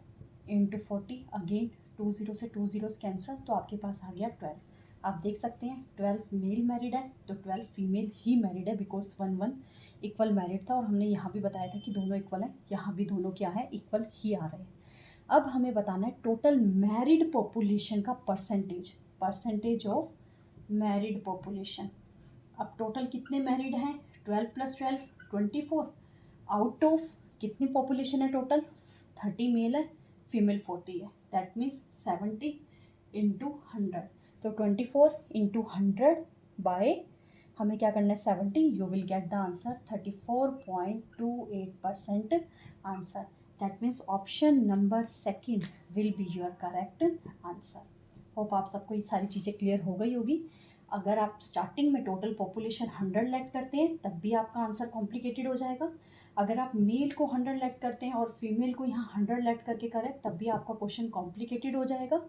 इंटू 40, अगेन 2 जीरोस कैंसिल, तो आपके पास आ गया 12। आप देख सकते हैं 12 मेल मैरिड है तो 12 फीमेल ही मैरिड है, बिकॉज 1 इक्वल मैरिड था, और हमने यहाँ भी बताया था कि दोनों इक्वल है, यहाँ भी दोनों क्या है, इक्वल ही आ रहे हैं। अब हमें बताना है टोटल मैरिड पॉपुलेशन का परसेंटेज ऑफ मैरिड पॉपुलेशन। अब टोटल कितने मैरिड हैं, 12 + 12 24, आउट ऑफ कितनी पॉपुलेशन है टोटल, 30 मेल है, फीमेल 40 है, दैट मीन्स 70 इंटू 100, तो 24 इंटू 100 बाय हमें क्या करना है 70, you will get the answer 34.28% answer. That means option number 2 will be your correct answer. Hope आप सबको ये सारी चीज़ें क्लियर हो गई होगी। अगर आप स्टार्टिंग में टोटल पॉपुलेशन 100 लेट करते हैं तब भी आपका आंसर कॉम्प्लिकेटेड हो जाएगा। अगर आप मेल को 100 लेट करते हैं और फीमेल को यहाँ 100 लेट करके करें तब भी आपका क्वेश्चन कॉम्प्लिकेटेड हो जाएगा।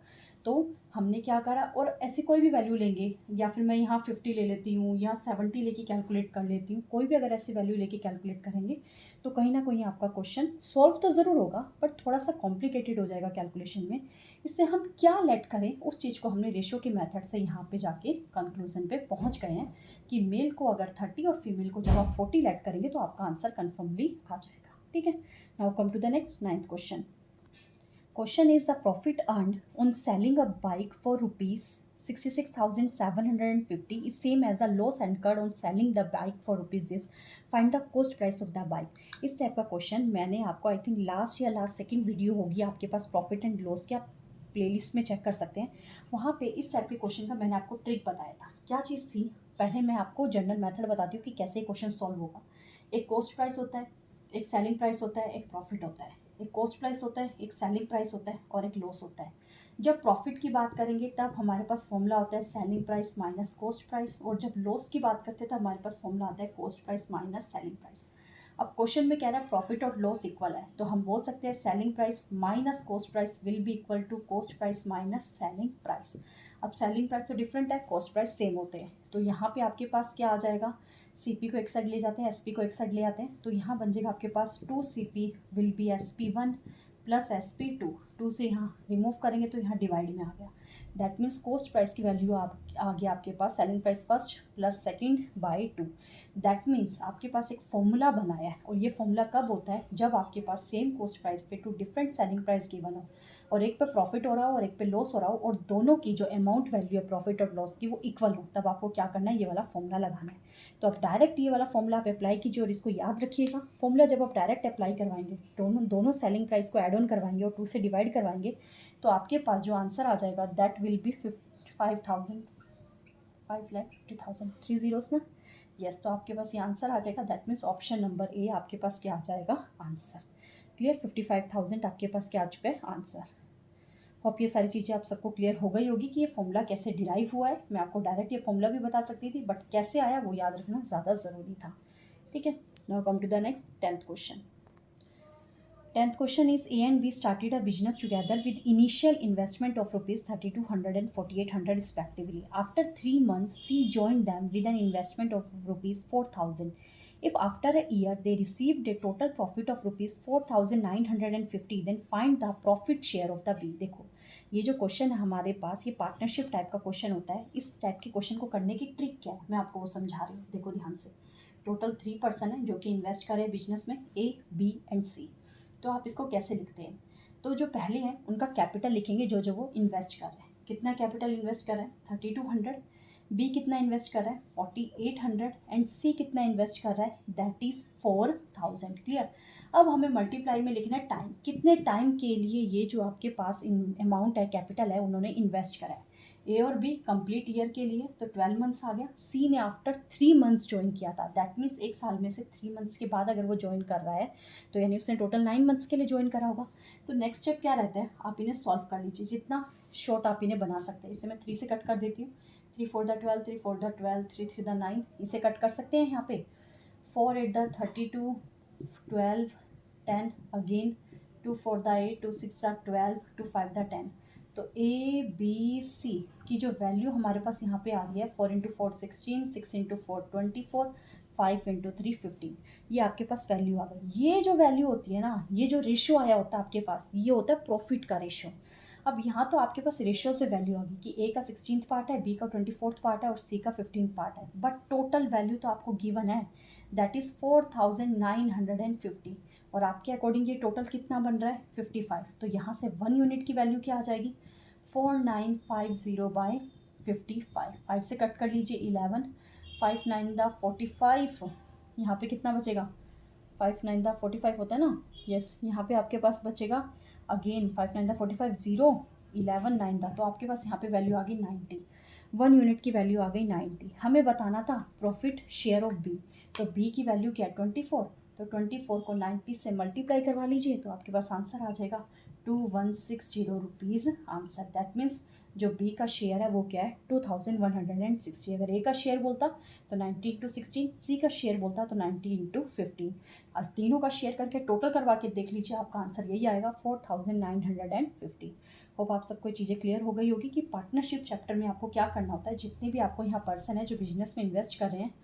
तो हमने क्या करा, और ऐसी कोई भी वैल्यू लेंगे, या फिर मैं यहाँ 50 ले लेती हूँ या 70 लेके कैलकुलेट कर लेती हूँ, कोई भी अगर ऐसी वैल्यू लेके कैलकुलेट करेंगे तो कहीं ना कहीं आपका क्वेश्चन सॉल्व तो ज़रूर होगा बट थोड़ा सा कॉम्प्लिकेटेड हो जाएगा कैलकुलेशन में। इससे हम क्या लेट करें उस चीज़ को हमने रेशियो के मेथड से यहाँ पे जाके कंक्लूजन पे पहुँच गए हैं कि मेल को अगर 30 और फीमेल को जब आप 40 लेट करेंगे तो आपका आंसर कन्फर्मली आ जाएगा। ठीक है, now come to the next 9th question. Question is the profit earned on selling a bike for rupees 66,750 is same as the loss incurred on selling the bike for rupees this. Find the cost price of the bike. इस type का question मैंने आपको I think last second video होगी आपके पास profit and loss की, आप playlist में check कर सकते हैं। वहाँ पे इस टाइप के क्वेश्चन का मैंने आपको ट्रिक बताया था। क्या चीज़ थी, पहले मैं आपको जनरल मेथड बताती हूँ कि कैसे क्वेश्चन सॉल्व होगा। एक कॉस्ट प्राइस होता है, एक सेलिंग प्राइस होता है, एक प्रॉफिट होता है। एक कॉस्ट प्राइस होता है, एक सेलिंग प्राइस होता है और एक लॉस होता है। जब प्रॉफिट की बात करेंगे तब हमारे पास फॉर्मूला होता है selling price minus cost price, और जब लॉस की बात करते हैं तो हमारे पास फॉर्मूला आता है cost price minus selling price. अब क्वेश्चन में कह रहा है प्रॉफिट और लॉस इक्वल है, तो हम बोल सकते हैं selling price minus cost price will be equal to cost price minus selling price. अब सेलिंग प्राइस तो डिफरेंट है, कॉस्ट प्राइस सेम होते हैं, तो यहाँ पे आपके पास क्या आ जाएगा, CP को एक साइड ले जाते हैं, SP को एक साइड ले आते हैं, तो यहाँ बन जाएगा आपके पास 2CP will be SP1 plus SP2। 2 से यहाँ रिमूव करेंगे तो यहाँ डिवाइड में आ गया। दैट मीन्स कॉस्ट प्राइस की वैल्यू आ गया आपके पास selling price first plus second by 2। That means आपके पास एक फॉर्मूला बनाया है, और ये फॉर्मूला कब होता है, जब आपके पास सेम कॉस्ट प्राइस पे 2 डिफरेंट सेलिंग प्राइस गिवन हो, और एक पे प्रॉफिट हो रहा हो और एक पे लॉस हो रहा हो, और दोनों की जो अमाउंट वैल्यू है प्रॉफिट और लॉस की वो इक्वल हो, तब आपको क्या करना है, ये वाला फॉर्मूला लगाना है। तो आप डायरेक्ट ये वाला फॉर्मूला आप अप्लाई कीजिए, और इसको याद रखिएगा, फॉर्मूला जब आप डायरेक्ट अप्लाई करवाएंगे, दोनों सेलिंग प्राइस को ऐड ऑन करवाएंगे और 2 से डिवाइड करवाएंगे, तो आपके पास जो आंसर आ जाएगा दैट विल बी 55,000 5,50,000 3 zeros ना। यस, तो आपके पास ये आंसर आ जाएगा। That means option number A आपके पास क्या आ जाएगा आंसर। क्लियर, 55,000 आपके पास क्या आ चुका है आंसर। होप ये सारी चीज़ें आप सबको क्लियर हो गई होगी कि ये फॉर्मूला कैसे डिराइव हुआ है। मैं आपको डायरेक्ट ये फॉर्मूला भी बता सकती थी, बट कैसे आया वो याद रखना ज़्यादा ज़रूरी था। ठीक है, now come to the next 10th question. 10th question is A and B started a business together with initial investment of rupees 3,200 and 4,800 respectively. After 3 months, C joined them with an investment of rupees 4,000. If after a year they received a total profit of rupees 4,950, then find the profit share of the B. देखो ये जो question है हमारे पास, ये partnership type का question होता है। इस टाइप के क्वेश्चन को करने की ट्रिक क्या है मैं आपको वो समझा रही हूँ। देखो ध्यान से, टोटल 3 पर्सन है जो कि इन्वेस्ट करें बिजनेस में, A, B एंड C। तो आप इसको कैसे लिखते हैं, तो जो पहले हैं उनका कैपिटल लिखेंगे, जो वो इन्वेस्ट कर रहे हैं। कितना कैपिटल इन्वेस्ट कर रहे हैं 3,200, बी कितना इन्वेस्ट कर रहा है 4,800 एंड सी कितना इन्वेस्ट कर रहा है दैट इज़ 4,000। क्लियर। अब हमें मल्टीप्लाई में लिखना है टाइम, कितने टाइम के लिए ये जो आपके पास अमाउंट है कैपिटल है उन्होंने इन्वेस्ट करा है। ए और बी कंप्लीट ईयर के लिए तो 12 मंथ्स आ गया। सी ने आफ्टर 3 मंथ्स ज्वाइन किया था, दैट मीन्स एक साल में से 3 मंथ्स के बाद अगर वो ज्वाइन कर रहा है तो यानी उसने टोटल 9 मंथ्स के लिए ज्वाइन करा होगा। तो नेक्स्ट स्टेप क्या रहता है, आप इन्हें सॉल्व कर लीजिए, जितना शॉर्ट आप इन्हें बना सकते हैं। इसे मैं 3 से कट कर देती हूँ, 3 4 द 12, 3 4 द 12, 3 3 द 9, इसे कट कर सकते हैं यहाँ पे। 4 8 the 32, 12 10 again, 2 4 the 8, 2 6 the 12, 2 5 the 10। तो ए बी सी की जो वैल्यू हमारे पास यहाँ पे आ रही है 4 इंटू 4 16, 6 इंटू 4 24, 5 इंटू 3 15, ये आपके पास वैल्यू आ गई। ये जो वैल्यू होती है ना, ये जो रेशियो आया होता है आपके पास, ये होता है प्रॉफिट का रेशियो। अब यहाँ तो आपके पास रेशियो से वैल्यू आ गई कि ए का 16th पार्ट है, बी का 24th पार्ट है और सी का 15th पार्ट है, बट टोटल वैल्यू तो आपको गिवन है दैट इज़ 4,950, और आपके अकॉर्डिंग ये टोटल कितना बन रहा है 55। तो यहाँ से 1 यूनिट की वैल्यू क्या आ जाएगी 4950 बाई 55। 5 से कट कर लीजिए 11, 5 9 द 45, यहाँ पे कितना बचेगा 5 9 द 45 होता है ना। यस, यहाँ पे आपके पास बचेगा अगेन 5 9 द 45 0, 11 9 द, तो आपके पास यहाँ पे वैल्यू आ गई 90। 1 यूनिट की वैल्यू आ गई 90। हमें बताना था प्रॉफिट शेयर ऑफ बी, तो बी की वैल्यू क्या है 24, तो 24 को 90 से मल्टीप्लाई करवा लीजिए तो आपके पास आंसर आ जाएगा 2160 रुपीज़ आंसर। दैट मीन्स जो बी का शेयर है वो क्या है 2160। अगर ए का शेयर बोलता तो 90 इंटू 16, सी का शेयर बोलता तो 90 इंटू 15। अब तीनों का शेयर करके टोटल करवा के देख लीजिए, आपका आंसर यही आएगा 4950। होप आप सबको चीज़ें क्लियर हो गई होगी कि पार्टनरशिप चैप्टर में आपको क्या करना होता है। जितने भी आपको यहाँ पर्सन है जो बिजनेस में इन्वेस्ट कर रहे हैं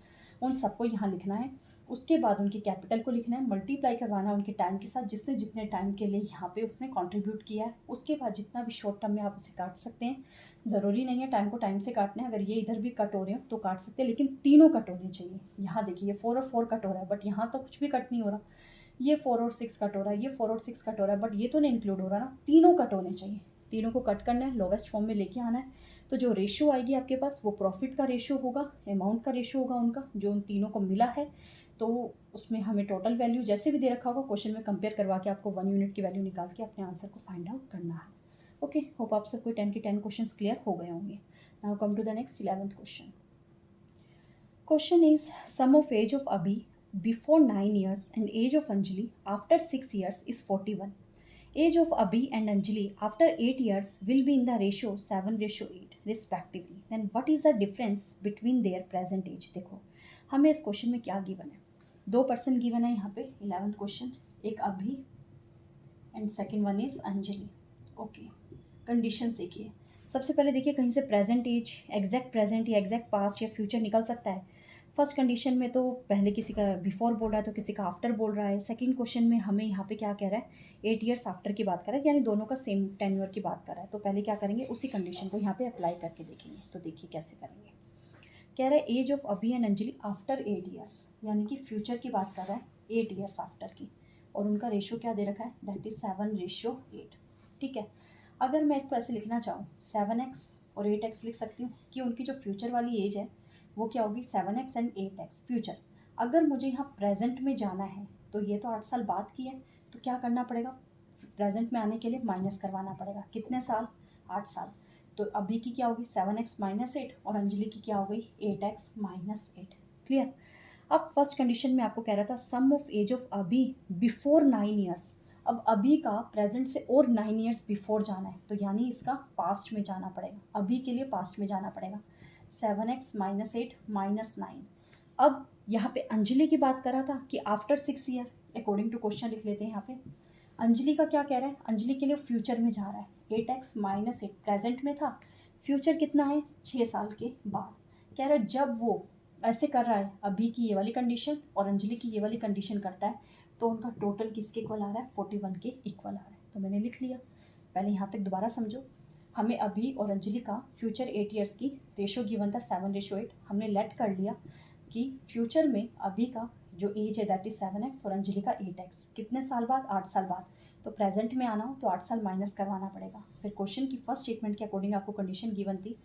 उन सबको यहाँ लिखना है, उसके बाद उनके कैपिटल को लिखना है, मल्टीप्लाई करवाना उनके टाइम के साथ, जिसने जितने टाइम के लिए यहाँ पे उसने कंट्रीब्यूट किया है। उसके बाद जितना भी शॉर्ट टर्म में आप उसे काट सकते हैं, ज़रूरी नहीं है टाइम को टाइम से काटना है, अगर ये इधर भी कट हो रहे हो तो काट सकते हैं, लेकिन तीनों कट होने चाहिए। यहाँ देखिए 4 और 4 कट हो रहा है, बट यहाँ तो कुछ भी कट नहीं हो रहा। ये 4 और 6 कट हो रहा है, ये 4 और 6 कट हो रहा है, बट ये तो नहीं इंक्लूड हो रहा ना, तीनों कट होने चाहिए। तीनों को कट करना है, लोवेस्ट फॉर्म में लेके आना है। तो जो रेशियो आएगी आपके पास वो प्रॉफिट का रेशियो होगा, अमाउंट का रेशियो होगा उनका जो उन तीनों को मिला है। तो उसमें हमें टोटल वैल्यू जैसे भी दे रखा होगा क्वेश्चन में कंपेयर करवा के आपको 1 यूनिट की वैल्यू निकाल के अपने आंसर को फाइंड आउट करना है। ओके, होप आप सबको 10 के 10 क्वेश्चन क्लियर हो गए होंगे। Now come to the next 11th question. Question is sum of age of Abhi before 9 years and age of Anjali after 6 years is 41. Age of Abhi and Anjali after 8 years will be in the ratio 7:8 respectively. Then what is the difference between their present age? देखो हमें इस question में क्या given है, 2 person given है यहाँ पे 11th question, एक अभी and second one is Anjali. Okay, conditions देखिए। सबसे पहले देखिए कहीं से प्रेजेंट एज, एग्जैक्ट प्रेजेंट या एग्जैक्ट पास्ट या फ्यूचर निकल सकता है। फर्स्ट कंडीशन में तो पहले किसी का बिफोर बोल रहा है तो किसी का आफ्टर बोल रहा है। सेकंड क्वेश्चन में हमें यहाँ पे क्या कह रहा है, 8 ईयर्स आफ्टर की बात कर रहा है, यानी दोनों का सेम टेन्योर की बात कर रहा है। तो पहले क्या करेंगे, उसी कंडीशन को यहाँ पे अप्लाई करके देखेंगे। तो देखिए कैसे करेंगे। कह रहा है एज ऑफ अभी एंड अंजलि आफ्टर 8 ईयर्स, यानी कि फ्यूचर की बात कर रहा है 8 ईयर्स आफ्टर की, और उनका रेशियो क्या दे रखा है, दैट इज 7:8। ठीक है, अगर मैं इसको ऐसे लिखना चाहूँ 7x और 8x लिख सकती हूँ कि उनकी जो फ्यूचर वाली एज है वो क्या होगी 7x एंड 8x फ्यूचर। अगर मुझे यहाँ प्रेजेंट में जाना है तो ये तो 8 साल बाद की है, तो क्या करना पड़ेगा, प्रेजेंट में आने के लिए माइनस करवाना पड़ेगा। कितने साल, 8 साल। तो अभी की क्या होगी 7x - 8 और अंजलि की क्या हो गई 8x - 8। क्लियर। अब फर्स्ट कंडीशन में आपको कह रहा था सम ऑफ एज ऑफ अभी बिफोर 9 ईयर्स। अब अभी का प्रेजेंट से और 9 ईयर्स बिफोर जाना है, तो यानी इसका पास्ट में जाना पड़ेगा, अभी के लिए पास्ट में जाना पड़ेगा। 7x - 8 - 9। अब यहाँ पे अंजलि की बात कर रहा था कि after 6 year, according to question लिख लेते हैं यहाँ पे। अंजलि का क्या कह रहा है, अंजलि के लिए फ्यूचर में जा रहा है, 8x - 8 प्रेजेंट में था, फ्यूचर कितना है 6 साल के बाद। कह रहा है जब वो ऐसे कर रहा है, अभी की ये वाली कंडीशन और अंजलि की ये वाली कंडीशन करता है, तो उनका टोटल किसके इक्वल आ रहा है 41 के इक्वल आ रहा है। तो मैंने लिख लिया। पहले यहाँ तक दोबारा समझो। हमें अभी और अंजलि का फ्यूचर 8 ईयर्स की रेशो गिवन था 7:8। हमने लेट कर लिया कि फ्यूचर में अभी का जो एज है दैट इज 7x और अंजलि का 8x, कितने साल बाद, 8 साल बाद। तो प्रेजेंट में आना हो तो 8 साल माइनस करवाना पड़ेगा। फिर क्वेश्चन की फर्स्ट स्टेटमेंट के अकॉर्डिंग आपको कंडीशन गिवन थी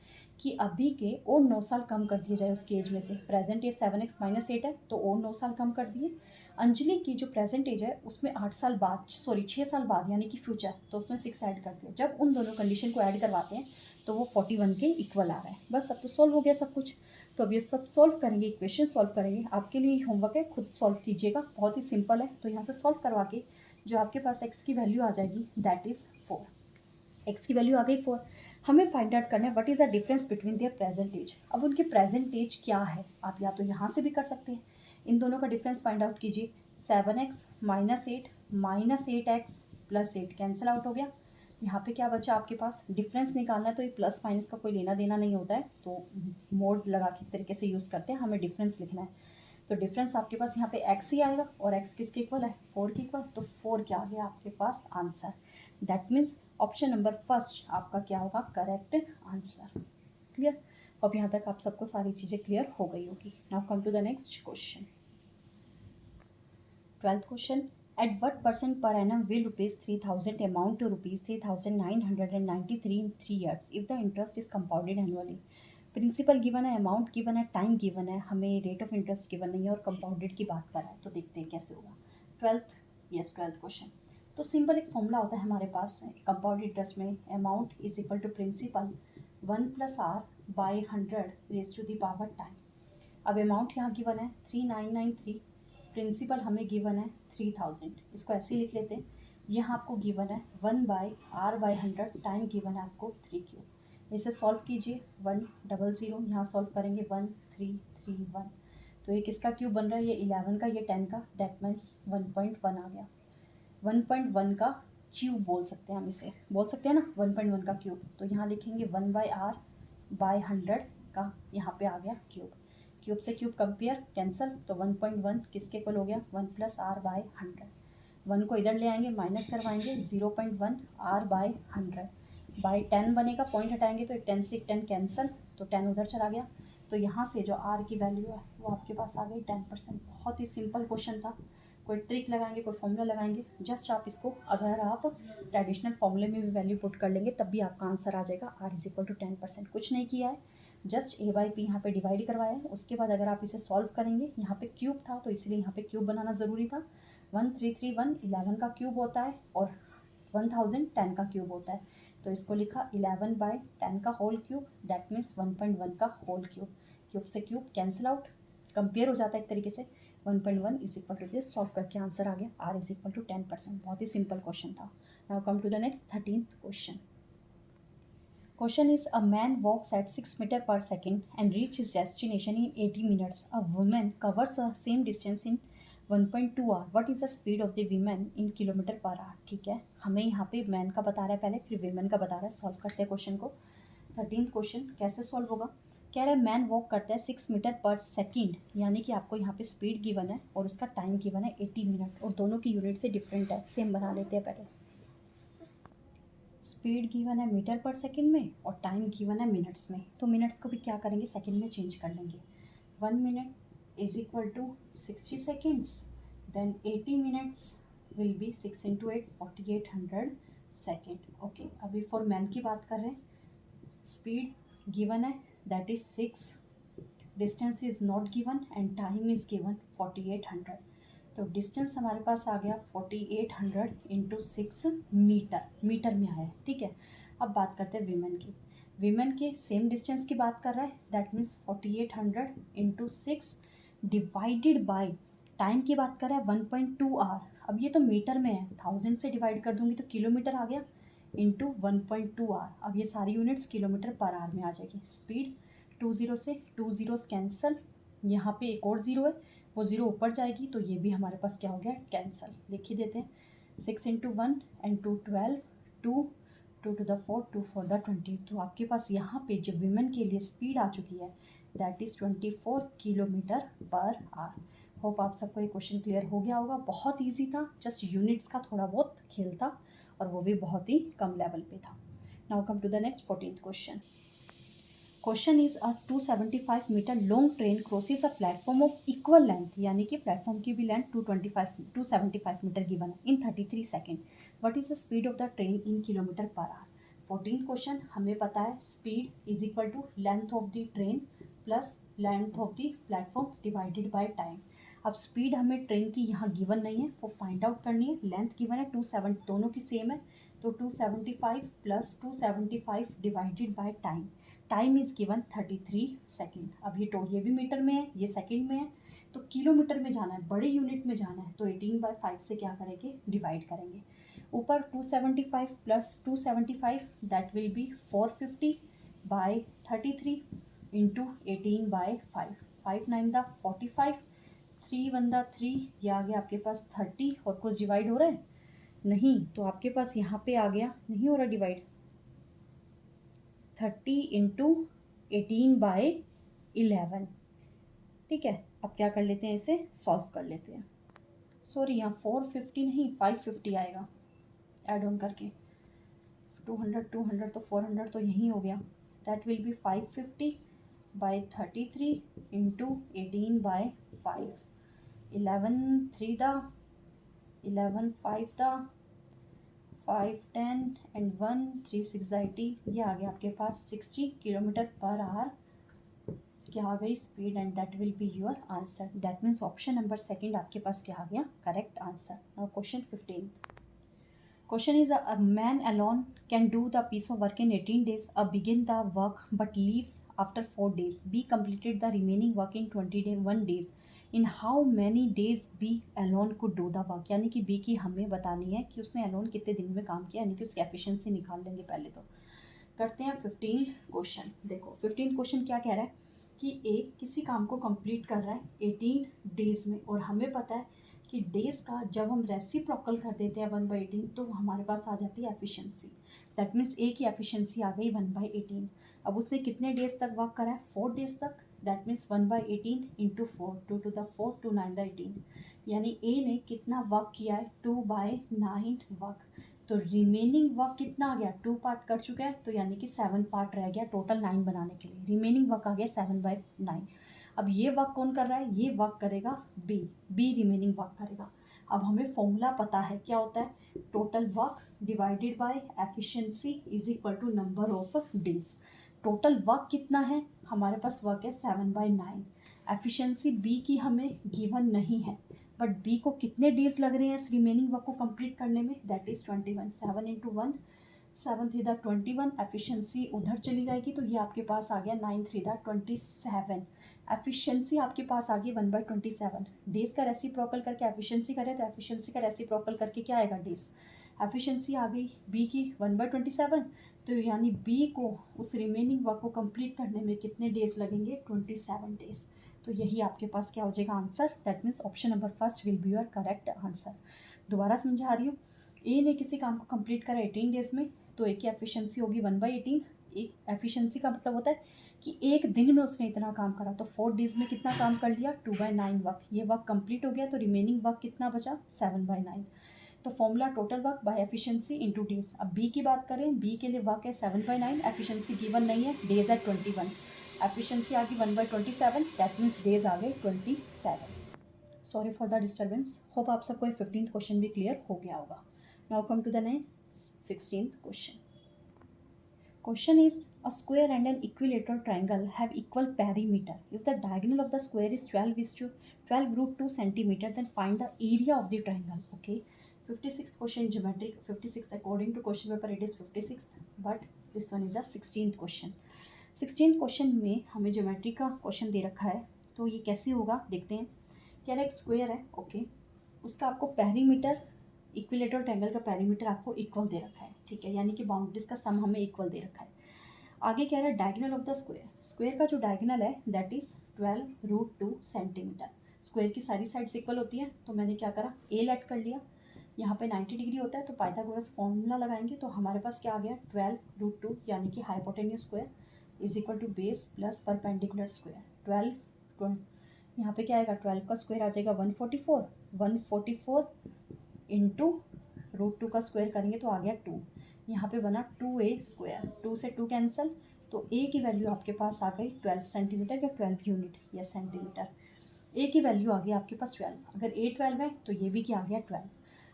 कि अभी के और 9 साल कम कर दिए जाए उसकी एज में से। प्रेजेंट एज 7x - 8 है तो और 9 साल कम कर दिए। अंजलि की जो प्रेजेंट एज है उसमें 8 साल बाद, सॉरी 6 साल बाद यानी कि फ्यूचर, तो उसमें 6 ऐड कर दिया। जब उन दोनों कंडीशन को ऐड करवाते हैं तो वो 41 के इक्वल आ रहा है। बस अब तो सॉल्व हो गया सब कुछ। तो अब ये सब सॉल्व करेंगे, इक्वेशन सॉल्व करेंगे। आपके लिए होमवर्क है, खुद सॉल्व कीजिएगा, बहुत ही सिंपल है। तो यहाँ से सॉल्व करवा के जो आपके पास x की वैल्यू आ जाएगी दैट इज़ 4। x की वैल्यू आ गई 4। हमें फाइंड आउट करना है what is the difference between their present age. अब उनकी प्रेजेंट एज क्या है, आप या तो यहाँ से भी कर सकते हैं, इन दोनों का डिफरेंस फाइंड आउट कीजिए। 7x - 8 - 8x + 8 कैंसिल आउट हो गया। यहाँ पे क्या बचा आपके पास, डिफरेंस निकालना है तो ये प्लस माइनस का कोई लेना देना नहीं होता है, तो मोड लगा के तरीके से यूज़ करते हैं, हमें डिफरेंस लिखना है। तो डिफरेंस आपके पास यहाँ पे x ही आएगा, और x किसके इक्वल है 4 के इक्वल। तो 4 क्या आ गया आपके पास answer. That means option number first आपका क्या होगा करेक्ट आंसर। क्लियर। अब यहाँ तक आप सबको सारी चीज़ें क्लियर हो गई होगी। Now come to the next question. 12th question, at what % per annum will ₹3,000 amount to ₹3,993 in 3 years if the interest is compounded annually? Principal given है, अमाउंट गिवन है, टाइम गिवन है, हमें रेट ऑफ इंटरेस्ट गिवन नहीं है और compounded की बात कर रहा है। तो देखते हैं कैसे होगा। 12th question. तो सिंपल एक फॉर्मूला होता है हमारे पास कंपाउंड इंटरेस्ट में, amount is equal to principal 1 + r/100 raise to the power time. अब अमाउंट यहाँ गिवन है 3993, प्रिंसिपल हमें गिवन है 3000। इसको ऐसे ही लिख लेते हैं। यहाँ आपको गिवन है 1/r/100, टाइम गिवन है आपको 3 इसे सॉल्व कीजिए। 100, यहाँ सॉल्व करेंगे 1331। तो ये किसका क्यूब बन रहा है, ये 11 का, ये 10 का, दैट मीन्स 1.1 आ गया। 1.1 का क्यूब बोल सकते हैं हम, इसे बोल सकते हैं ना 1.1 का क्यूब। तो यहाँ लिखेंगे 1/r/100 का, यहाँ पे आ गया क्यूब। क्यूब से क्यूब कंपेयर कैंसल, तो 1.1 किसके इक्वल हो गया 1 + r/100। 1 को इधर ले आएंगे, माइनस करवाएंगे, 0.1 r/100 बाई 10 बनेगा, पॉइंट हटाएंगे तो 10 से 10 कैंसल, तो 10 उधर चला गया। तो यहाँ से जो r की वैल्यू है वो आपके पास आ गई 10%। बहुत ही सिंपल क्वेश्चन था, कोई ट्रिक लगाएंगे, कोई फॉर्मूला लगाएंगे, जस्ट आप इसको अगर आप ट्रेडिशनल फॉर्मूले में भी वैल्यू पुट कर लेंगे तब भी आपका आंसर आ जाएगा r इज इक्वल टू 10%। कुछ नहीं किया है, जस्ट a बाई पी यहाँ पे डिवाइड करवाया है। उसके बाद अगर आप इसे सॉल्व करेंगे, यहाँ पे क्यूब था तो इसलिए यहाँ पे क्यूब बनाना ज़रूरी था। 1331 11 का क्यूब होता है और 1000 10 का क्यूब होता है, तो इसको लिखा 11 बाई 10 का होल क्यूब, दैट मीन्स 1.1 का होल क्यूब। क्यूब से क्यूब कैंसिल आउट, कंपेयर हो जाता है एक तरीके से। 1.1 is equal to this, solve करके आंसर आ गया r इज इक्वल टू 10%। बहुत ही सिंपल क्वेश्चन था। Now come to the next 13th question. Question is, a man walks at 6 meter per second and reach his destination in 80 minutes. A woman covers the same distance in 1.2 hour. What is the speed of the woman in kilometer per hour? ठीक है, हमें यहाँ पे man का बता रहा है पहले, फिर women का बता रहा है। सॉल्व करते हैं क्वेश्चन को। 13th क्वेश्चन कैसे सॉल्व होगा? कह रहा है मैन वॉक करता है 6 मीटर पर सेकेंड, यानी कि आपको यहाँ पे स्पीड गिवन है और उसका टाइम गिवन है 80 मिनट, और दोनों की यूनिट से डिफरेंट है। सेम बना लेते हैं पहले। स्पीड गिवन है मीटर पर सेकंड में और टाइम गिवन है मिनट्स में, तो मिनट्स को भी क्या करेंगे, सेकंड में चेंज कर लेंगे। 1 minute is equal to 60 seconds, then 80 minutes will be 6 into 8 4800 second. Okay, अभी फॉर मैन की बात कर रहे हैं। स्पीड गिवन है that is 6, distance is not given and time is given 4800। तो डिस्टेंस हमारे पास आ गया 4800 इंटू 6 मीटर, मीटर में आया है। ठीक है, अब बात करते हैं वीमेन की। वीमेन के सेम डिस्टेंस की बात कर रहा है, that means 4800 into 6 divided by time की बात कर रहा है 1.2 आवर। अब ये तो मीटर में है, 1000 से डिवाइड कर दूंगी तो किलोमीटर आ गया, इंटू 1.2 आवर। अब ये सारी यूनिट्स किलोमीटर पर आवर में आ जाएगी। स्पीड 20 से 2 जीरोस कैंसल, यहाँ पे एक और ज़ीरो है, वो ज़ीरो ऊपर जाएगी तो ये भी हमारे पास क्या हो गया, कैंसल। लिख ही देते हैं। 6 into 1 and 2 12, 2 2 to the 4 2 4 the 20। तो आपके पास यहाँ पे जो विमेन के लिए स्पीड आ चुकी है that is 24 kilometre per our. Hope आप सबको ये क्वेश्चन क्लियर हो गया होगा। बहुत ईजी था, जस्ट यूनिट्स का थोड़ा बहुत खेल था और वो भी बहुत ही कम लेवल पे था। Now come to the next 14th question. Question is, a 275 metre long train crosses a platform of equal length, यानी कि प्लेटफॉर्म की भी लेंथ 275 मीटर गिवन है in 33 second. What is the speed of the train in kilometre per hour? 14th question हमें पता है speed is equal to length of the train plus length of the platform divided by time. अब speed हमें train की यहाँ given नहीं है, वो फाइंड आउट करनी है। लेंथ गिवन है 270, दोनों की सेम है, तो 275 plus 275 divided by time. Time is given 33 second. अब ये भी मीटर में है, ये सेकेंड में है, तो किलोमीटर में जाना है, बड़े यूनिट में जाना है, तो 18/5 से क्या करेंगे, डिवाइड करेंगे। ऊपर 275 plus 275 that will B 450 by 33 into 18/5। 5 9 the 45, 3 1 the 3, ये आ गया आपके पास 30। और कुछ डिवाइड हो रहा है नहीं, तो आपके पास यहाँ पे आ गया, नहीं हो रहा डिवाइड, 30 इंटू 18/11। ठीक है, अब क्या कर लेते हैं, इसे सॉल्व कर लेते हैं। सॉरी, यहाँ 450 नहीं 550 आएगा ऐड ऑन करके। 200 तो 400 तो यहीं हो गया, that will B 550 by 33 into 18/5। 11 3 the 11 5 the 5 10 and 1 3 6 80, ये आ गया आपके पास 60 किलोमीटर पर आवर। क्या आ गई speed, and that will be your answer. That means option number second आपके पास क्या आ गया, correct answer. Now question 15th question is, a man alone can do the piece of work in 18 days, A begin the work but leaves after 4 days, B completed the remaining work in 21 days, in how many days B alone could do the work. यानी कि B की हमें बतानी है कि उसने alone कितने दिन में काम किया, यानी कि उसकी एफिशिएंसी निकाल लेंगे पहले। तो करते हैं 15th क्वेश्चन। देखो 15th क्वेश्चन क्या कह रहा है कि एक किसी काम को कंप्लीट कर रहा है 18 डेज में, और हमें पता है कि डेज का जब हम रेसिप्रोकल कर देते हैं 1/18 तो हमारे पास आ जाती है एफिशिएंसी। दैट मीन्स ए की एफिशिएंसी आ गई 1/18। अब उसने कितने डेज तक वर्क करा है, 4 डेज तक, that means 1/18 into 4, 2 to the 4 2 9 the 18, यानी ए ने कितना वर्क किया है, 2/9 वर्क। तो रिमेनिंग वर्क कितना आ गया, 2 पार्ट कर चुका है, तो यानी कि 7 पार्ट रह गया टोटल 9 बनाने के लिए। रिमेनिंग वर्क आ गया 7/9। अब ये वर्क कौन कर रहा है, ये वर्क करेगा बी रिमेनिंग वर्क करेगा। अब हमें फॉर्मूला पता है क्या होता है, total work divided by efficiency is equal to number of days. Total work कितना है, हमारे पास वर्क है 7/9। एफिशिएंसी बी की हमें गिवन नहीं है, बट बी को कितने डेज लग रहे हैं इस रिमेनिंग वर्क को कंप्लीट करने में, दैट इज 21। 7 × 1 7 3 21। एफिशिएंसी उधर चली जाएगी तो ये आपके पास आ गया 9 3 27। एफिशिएंसी आपके पास आ गई 1/27। डेज का रेसिप्रोकल करके एफिशिएंसी करें तो एफिशिएंसी का रेसिप्रोकल करके क्या आएगा, डेज। एफिशिएंसी आ गई बी की 1/27, तो यानी बी को उस रिमेनिंग वर्क को कंप्लीट करने में कितने डेज लगेंगे, 27 डेज। तो यही आपके पास क्या हो जाएगा answer, that means option number first will be your correct answer. दोबारा समझा रही हूँ, ए ने किसी काम को कंप्लीट करा 18 डेज में, तो ए की एफिशिएंसी होगी 1/18। एक एफिशिएंसी का मतलब होता है कि एक दिन में उसने इतना काम करा, तो 4 डेज में कितना काम कर लिया, 2/9 वर्क। ये वर्क कंप्लीट हो गया तो रिमेनिंग वर्क कितना बचा, 7/9। तो formula total work by efficiency into days. अब बी की बात करें, बी के लिए वर्क है 7/9, एफिशिएंसी गिवन नहीं है, डेज है 21। एफिशिएंसी आ गई 1/27, दैट मीन्स डेज आ गए 27। Sorry for the disturbance. Hope आप सबको 15th क्वेश्चन भी क्लियर हो गया होगा। Now come to the next 16th question. Question is, a square and an equilateral triangle have equal perimeter. If the diagonal of the square is 12 √2 centimeter, then find the area of the triangle. Okay. 56th question geometric. 56th according to question paper it is 56th, but this one is a 16th question. 16th question में हमें geometry का question दे रखा है, तो ये कैसे होगा देखते हैं। क्या एक स्क्वायर है, ओके, उसका आपको पेरीमीटर, इक्विलेटरल ट्रायंगल का पेरीमीटर आपको इक्वल दे रखा है, ठीक है, यानी कि बाउंड्रीज का सम हमें इक्वल दे रखा है। आगे कह रहा है diagonal of the square, square का जो डायगोनल है दैट इज 12 √2 सेंटीमीटर। स्क्वायर की सारी साइड्स इक्वल होती है, तो मैंने क्या करा, ए लेट कर लिया। यहाँ पे 90 डिग्री होता है तो पाइथागोरस फॉर्मूला लगाएंगे, तो हमारे पास क्या आ गया 12 √2 यानी कि hypotenuse square is equal to base plus perpendicular square. 12 यहाँ पे क्या आएगा, 12 का स्क्वायर आ जाएगा 144, 144 इंटू √2 का स्क्वायर करेंगे तो आ गया 2। यहाँ पे बना 2a स्क्वायर, 2 से 2 कैंसिल, तो a की वैल्यू आपके पास आ गई 12 सेंटीमीटर या 12 यूनिट या सेंटीमीटर। a की वैल्यू आ गई आपके पास 12, अगर a 12 है तो ये भी क्या आ गया 12।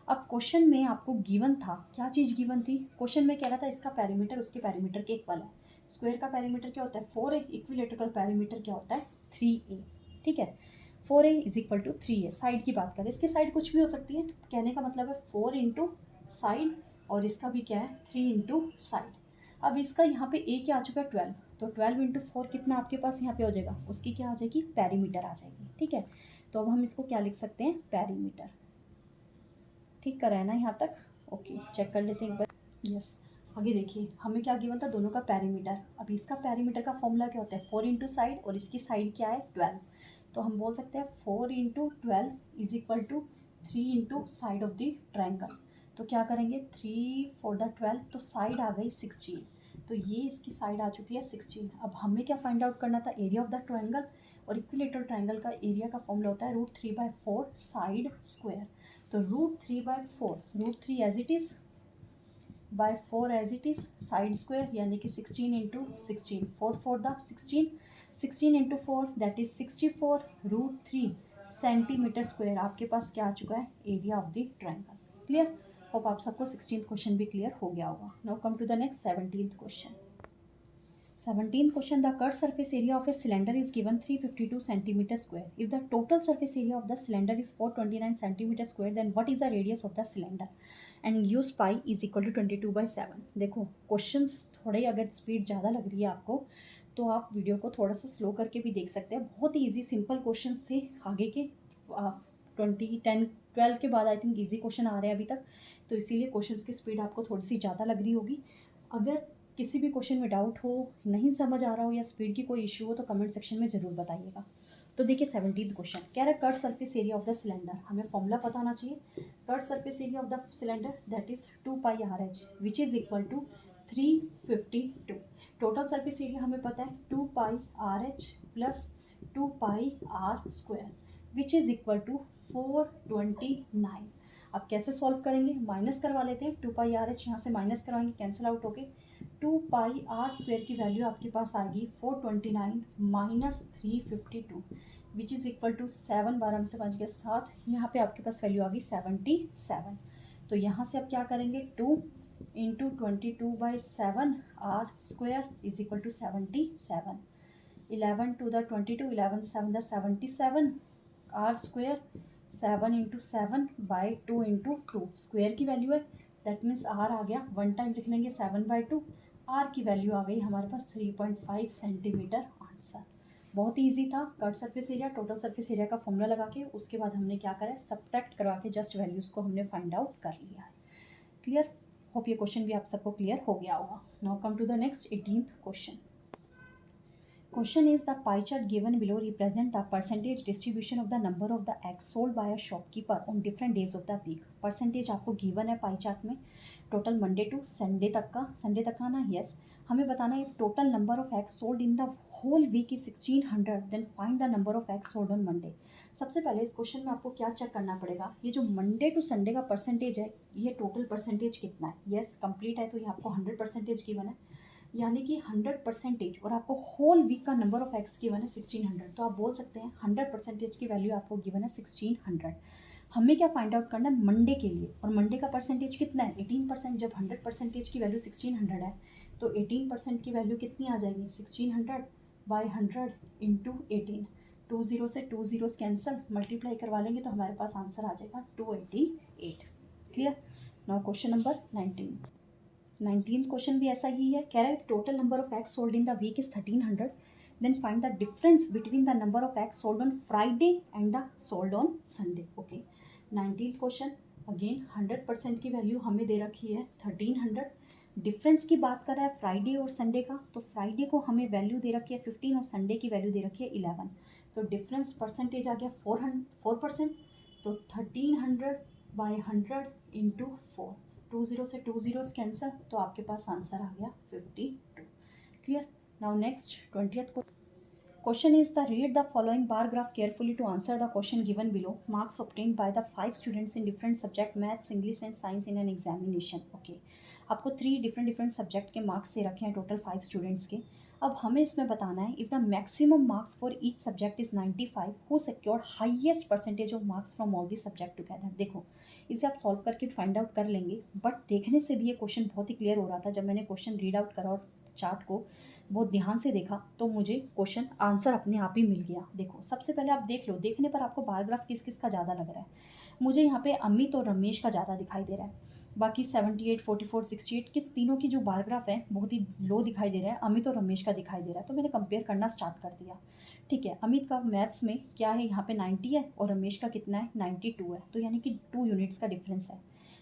अब क्वेश्चन में आपको गिवन था, क्या चीज़ गिवन थी, क्वेश्चन में कह रहा था इसका पेरीमीटर उसके पेरीमीटर के इक्वल है। स्क्वायर का पेरीमीटर क्या होता है 4a, इक्विलेटरल का पेरीमीटर क्या होता है 3a, ठीक है। 4a is equal to 3a। Side की बात करें, इसकी साइड कुछ भी हो सकती है, कहने का मतलब है 4 इंटू साइड, और इसका भी क्या है 3 इंटू साइड। अब इसका यहाँ पे a क्या आ चुका है 12, तो 12 इंटू 4 कितना आपके पास यहाँ पे हो जाएगा, उसकी क्या आ जाएगी, पेरीमीटर आ जाएगी, ठीक है। तो अब हम इसको क्या लिख सकते हैं, पेरीमीटर। ठीक करा है ना यहाँ तक, ओके, चेक कर लेते हैं एक बार। यस, आगे देखिए हमें क्या गिवन था, दोनों का पेरीमीटर। अब इसका पेरीमीटर का फॉर्मूला क्या होता है 4 इंटू साइड, और इसकी साइड क्या है 12, तो हम बोल सकते हैं 4 into 12 is equal to 3 into side of the triangle. तो क्या करेंगे 3 4 द 12, तो साइड आ गई 16, तो ये इसकी साइड आ चुकी है 16। अब हमें क्या फाइंड आउट करना था, एरिया ऑफ द ट्रायंगल, और इक्विलेटरल ट्रायंगल का एरिया का फॉर्मूला होता है √3/4 साइड स्क्वायर। तो √3/4, √3 as it is by 4 as it is, side square यानी कि 16 into 16, 4 4 the 16, 16 into 4 that is 64 √3 centimetre square. आपके पास क्या आ चुका है, area of the triangle. Clear, hope आप सबको 16th क्वेश्चन भी क्लियर हो गया होगा। Now come to the next 17th question. 17th question, the curved surface area of a cylinder is given 352 centimeter square. If the total surface area of the cylinder is 429 centimeter square, then what is the radius of the cylinder? And use pi is equal to 22/7. देखो questions थोड़े अगर speed ज़्यादा लग रही है आपको, तो आप वीडियो को थोड़ा सा स्लो करके भी देख सकते हैं। बहुत ही ईजी सिंपल क्वेश्चंस थे, आगे के 12 के बाद आई थिंक ईजी क्वेश्चन आ रहे हैं अभी तक, तो इसीलिए क्वेश्चंस की स्पीड आपको थोड़ी सी ज़्यादा लग रही होगी। अगर किसी भी क्वेश्चन में डाउट हो, नहीं समझ आ रहा हो या स्पीड की कोई इशू हो तो कमेंट सेक्शन में ज़रूर बताइएगा। तो देखिए 17th क्वेश्चन कह रहा है curve surface area of the cylinder. हमें फॉर्मूला पता होना चाहिए, curve surface area of the cylinder that is 2πRh which is equal to 352। Total surface area हमें पता है 2πRh plus 2πr² which is equal to 429। अब कैसे सॉल्व करेंगे, माइनस करवा लेते हैं, 2πRh यहाँ से माइनस करवाएंगे, कैंसिल आउट होके 2πr² की वैल्यू आपके पास आएगी 429 minus 352, which is equal to 7, 12 में से 5 के साथ, यहाँ पे आपके पास वैल्यू आ गई 77। तो यहाँ से आप क्या करेंगे, 2 into 22/7 r square is equal to 77। 11 to the 22, 11 7 the 77 r square, 7 into 7/2 into 2 square की वैल्यू है, दैट मीन्स आर आ गया, 1 टाइम लिख लेंगे 7/2, आर की वैल्यू आ गई हमारे पास 3.5 सेंटीमीटर। आंसर बहुत ही ईजी था। Cut surface area, total surface area का फॉर्मूला लगा के उसके बाद हमने क्या करा है, सब्ट्रैक्ट करवा के जस्ट वैल्यूज़ को हमने फाइंड आउट कर लिया है। क्लियर? होप ये क्वेश्चन भी आप सबको क्लियर हो गया होगा। Now come to the next 18th question. Question is the pie chart given below represent the percentage distribution of the number of the eggs sold by a shopkeeper on different days of the week. Percentage आपको given है pie chart में, total Monday to Sunday तक का ना, yes. हमें बताना है total number of eggs sold in the whole week is 1600, then find the number of eggs sold on Monday. सबसे पहले इस क्वेश्चन में आपको क्या चेक करना पड़ेगा, ये जो मंडे टू संडे का परसेंटेज है, ये टोटल परसेंटेज कितना है। यस कंप्लीट है, तो ये आपको 100% गिवन है, यानी कि 100%, और आपको होल वीक का नंबर ऑफ एक्स गिवन है 1600, तो आप बोल सकते हैं 100% की वैल्यू आपको गिवन है 1600। हमें क्या फाइंड आउट करना है मंडे के लिए, और मंडे का परसेंटेज कितना है 18%। जब 100% की वैल्यू 1600 है तो 18% की वैल्यू कितनी आ जाएगी, 1600/100 इंटू 18, 2 0 से 2 0 कैंसिल, मल्टीप्लाई करवा लेंगे तो हमारे पास आंसर आ जाएगा 288। Clear? Now question number 19th question भी ऐसा ही है, कह रहा है total number of eggs sold in the week is 1300, then find the difference between the number of eggs sold on Friday and the sold on Sunday. Okay, 19th question again 100% की value हमें दे रखी है 1300, difference की बात कर रहा है Friday और संडे का, तो फ्राइडे को हमें वैल्यू दे रखी है 15 और संडे की वैल्यू दे रखी है 11, तो डिफरेंस परसेंटेज आ गया 4%, तो 1300/100 इंटू 4, 2 0 से 2 0 कैंसिल, तो आपके पास आंसर आ गया 52। Clear? Now next 20th question is the read the following bar graph carefully to answer the question given below, marks obtained by the 5 students in different subject maths, English and science in an examination. Okay, आपको 3 different subject के marks दे रखे हैं total 5 students के। अब हमें इसमें बताना है, if the maximum marks for each subject is 95, who secured highest percentage of marks from all the subject together. देखो, इसे आप सॉल्व करके फाइंड आउट कर लेंगे, बट देखने से भी ये क्वेश्चन बहुत ही क्लियर हो रहा था। जब मैंने क्वेश्चन रीड आउट करा और चार्ट को बहुत ध्यान से देखा तो मुझे क्वेश्चन आंसर अपने आप ही मिल गया। देखो, सबसे पहले आप देख लो, देखने पर आपको बार ग्राफ किस किस का ज़्यादा लग रहा है। मुझे यहाँ पे अमित और रमेश का ज़्यादा दिखाई दे रहा है, बाकी 78, 44, 68 किस तीनों की जो बार ग्राफ है बहुत ही लो दिखाई दे रहा है, अमित और रमेश का दिखाई दे रहा है। तो मैंने कंपेयर करना स्टार्ट कर दिया। ठीक है, अमित का मैथ्स में क्या है, यहाँ पे 90 है और रमेश का कितना है, 92 है, तो यानी कि 2 यूनिट्स का डिफरेंस है।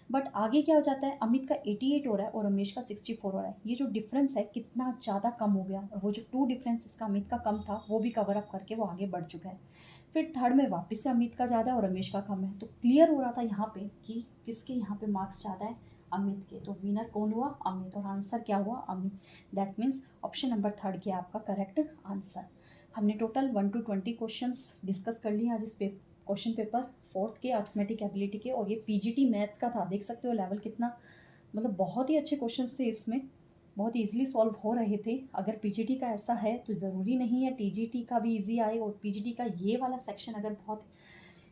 बट आगे क्या हो जाता है, अमित का 88 हो रहा है और रमेश का 64 हो रहा है। ये जो डिफरेंस है कितना ज़्यादा कम हो गया, और वो जो 2 डिफरेंस इसका अमित का कम था वो भी कवर अप करके वो आगे बढ़ चुका है। फिर थर्ड में वापस से अमित का ज़्यादा और रमेश का कम है, तो क्लियर हो रहा था यहाँ पे कि किसके यहाँ पे मार्क्स ज़्यादा है, अमित के। तो विनर कौन हुआ, अमित, और आंसर क्या हुआ, Amit. That means option number 3 किया आपका करेक्ट आंसर। हमने टोटल 1 to 20 क्वेश्चंस डिस्कस कर लिए आज इस क्वेश्चन पेपर 4th के अर्थमेटिक एबिलिटी के, और ये पीजीटी मैथ्स का था। देख सकते हो लेवल कितना, मतलब बहुत ही अच्छे क्वेश्चंस थे इसमें, बहुत ईजिली सॉल्व हो रहे थे। अगर पीजीटी का ऐसा है तो ज़रूरी नहीं है टीजीटी का भी ईजी आए, और पीजीटी का ये वाला सेक्शन अगर बहुत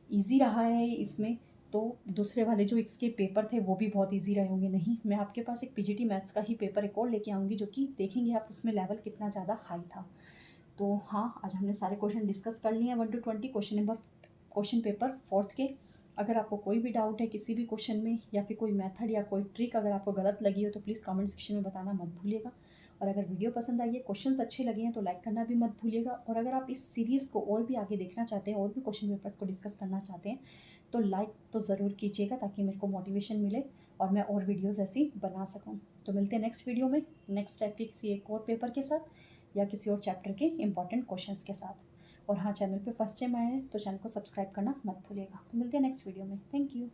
ईजी रहा है इसमें, तो दूसरे वाले जो इसके पेपर थे वो भी बहुत ईजी रहे होंगे। नहीं, मैं आपके पास एक पीजीटी मैथ्स का ही पेपर एक और लेके आऊँगी, जो कि देखेंगे आप उसमें लेवल कितना ज़्यादा हाई था। तो हाँ, आज हमने सारे क्वेश्चन डिस्कस कर लिए हैं 1 to 20 क्वेश्चन पेपर 4th के। अगर आपको कोई भी डाउट है किसी भी क्वेश्चन में, या फिर कोई मेथड या कोई ट्रिक अगर आपको गलत लगी हो, तो प्लीज़ कमेंट सेक्शन में बताना मत भूलिएगा। और अगर वीडियो पसंद आई है, क्वेश्चंस अच्छे लगे हैं, तो लाइक करना भी मत भूलिएगा। और अगर आप इस सीरीज़ को और भी आगे देखना चाहते हैं, और भी क्वेश्चन पेपर्स को डिस्कस करना चाहते हैं, तो लाइक तो ज़रूर कीजिएगा, ताकि मेरे को मोटिवेशन मिले और मैं और वीडियोज़ ऐसी बना सकूँ। तो मिलते हैं नेक्स्ट वीडियो में, नेक्स्ट टाइप के किसी एक और पेपर के साथ, या किसी और चैप्टर के इंपॉर्टेंट क्वेश्चंस के साथ। और हाँ, चैनल पे फर्स्ट टाइम आए हैं तो चैनल को सब्सक्राइब करना मत भूलिएगा। तो मिलते हैं नेक्स्ट वीडियो में। Thank you.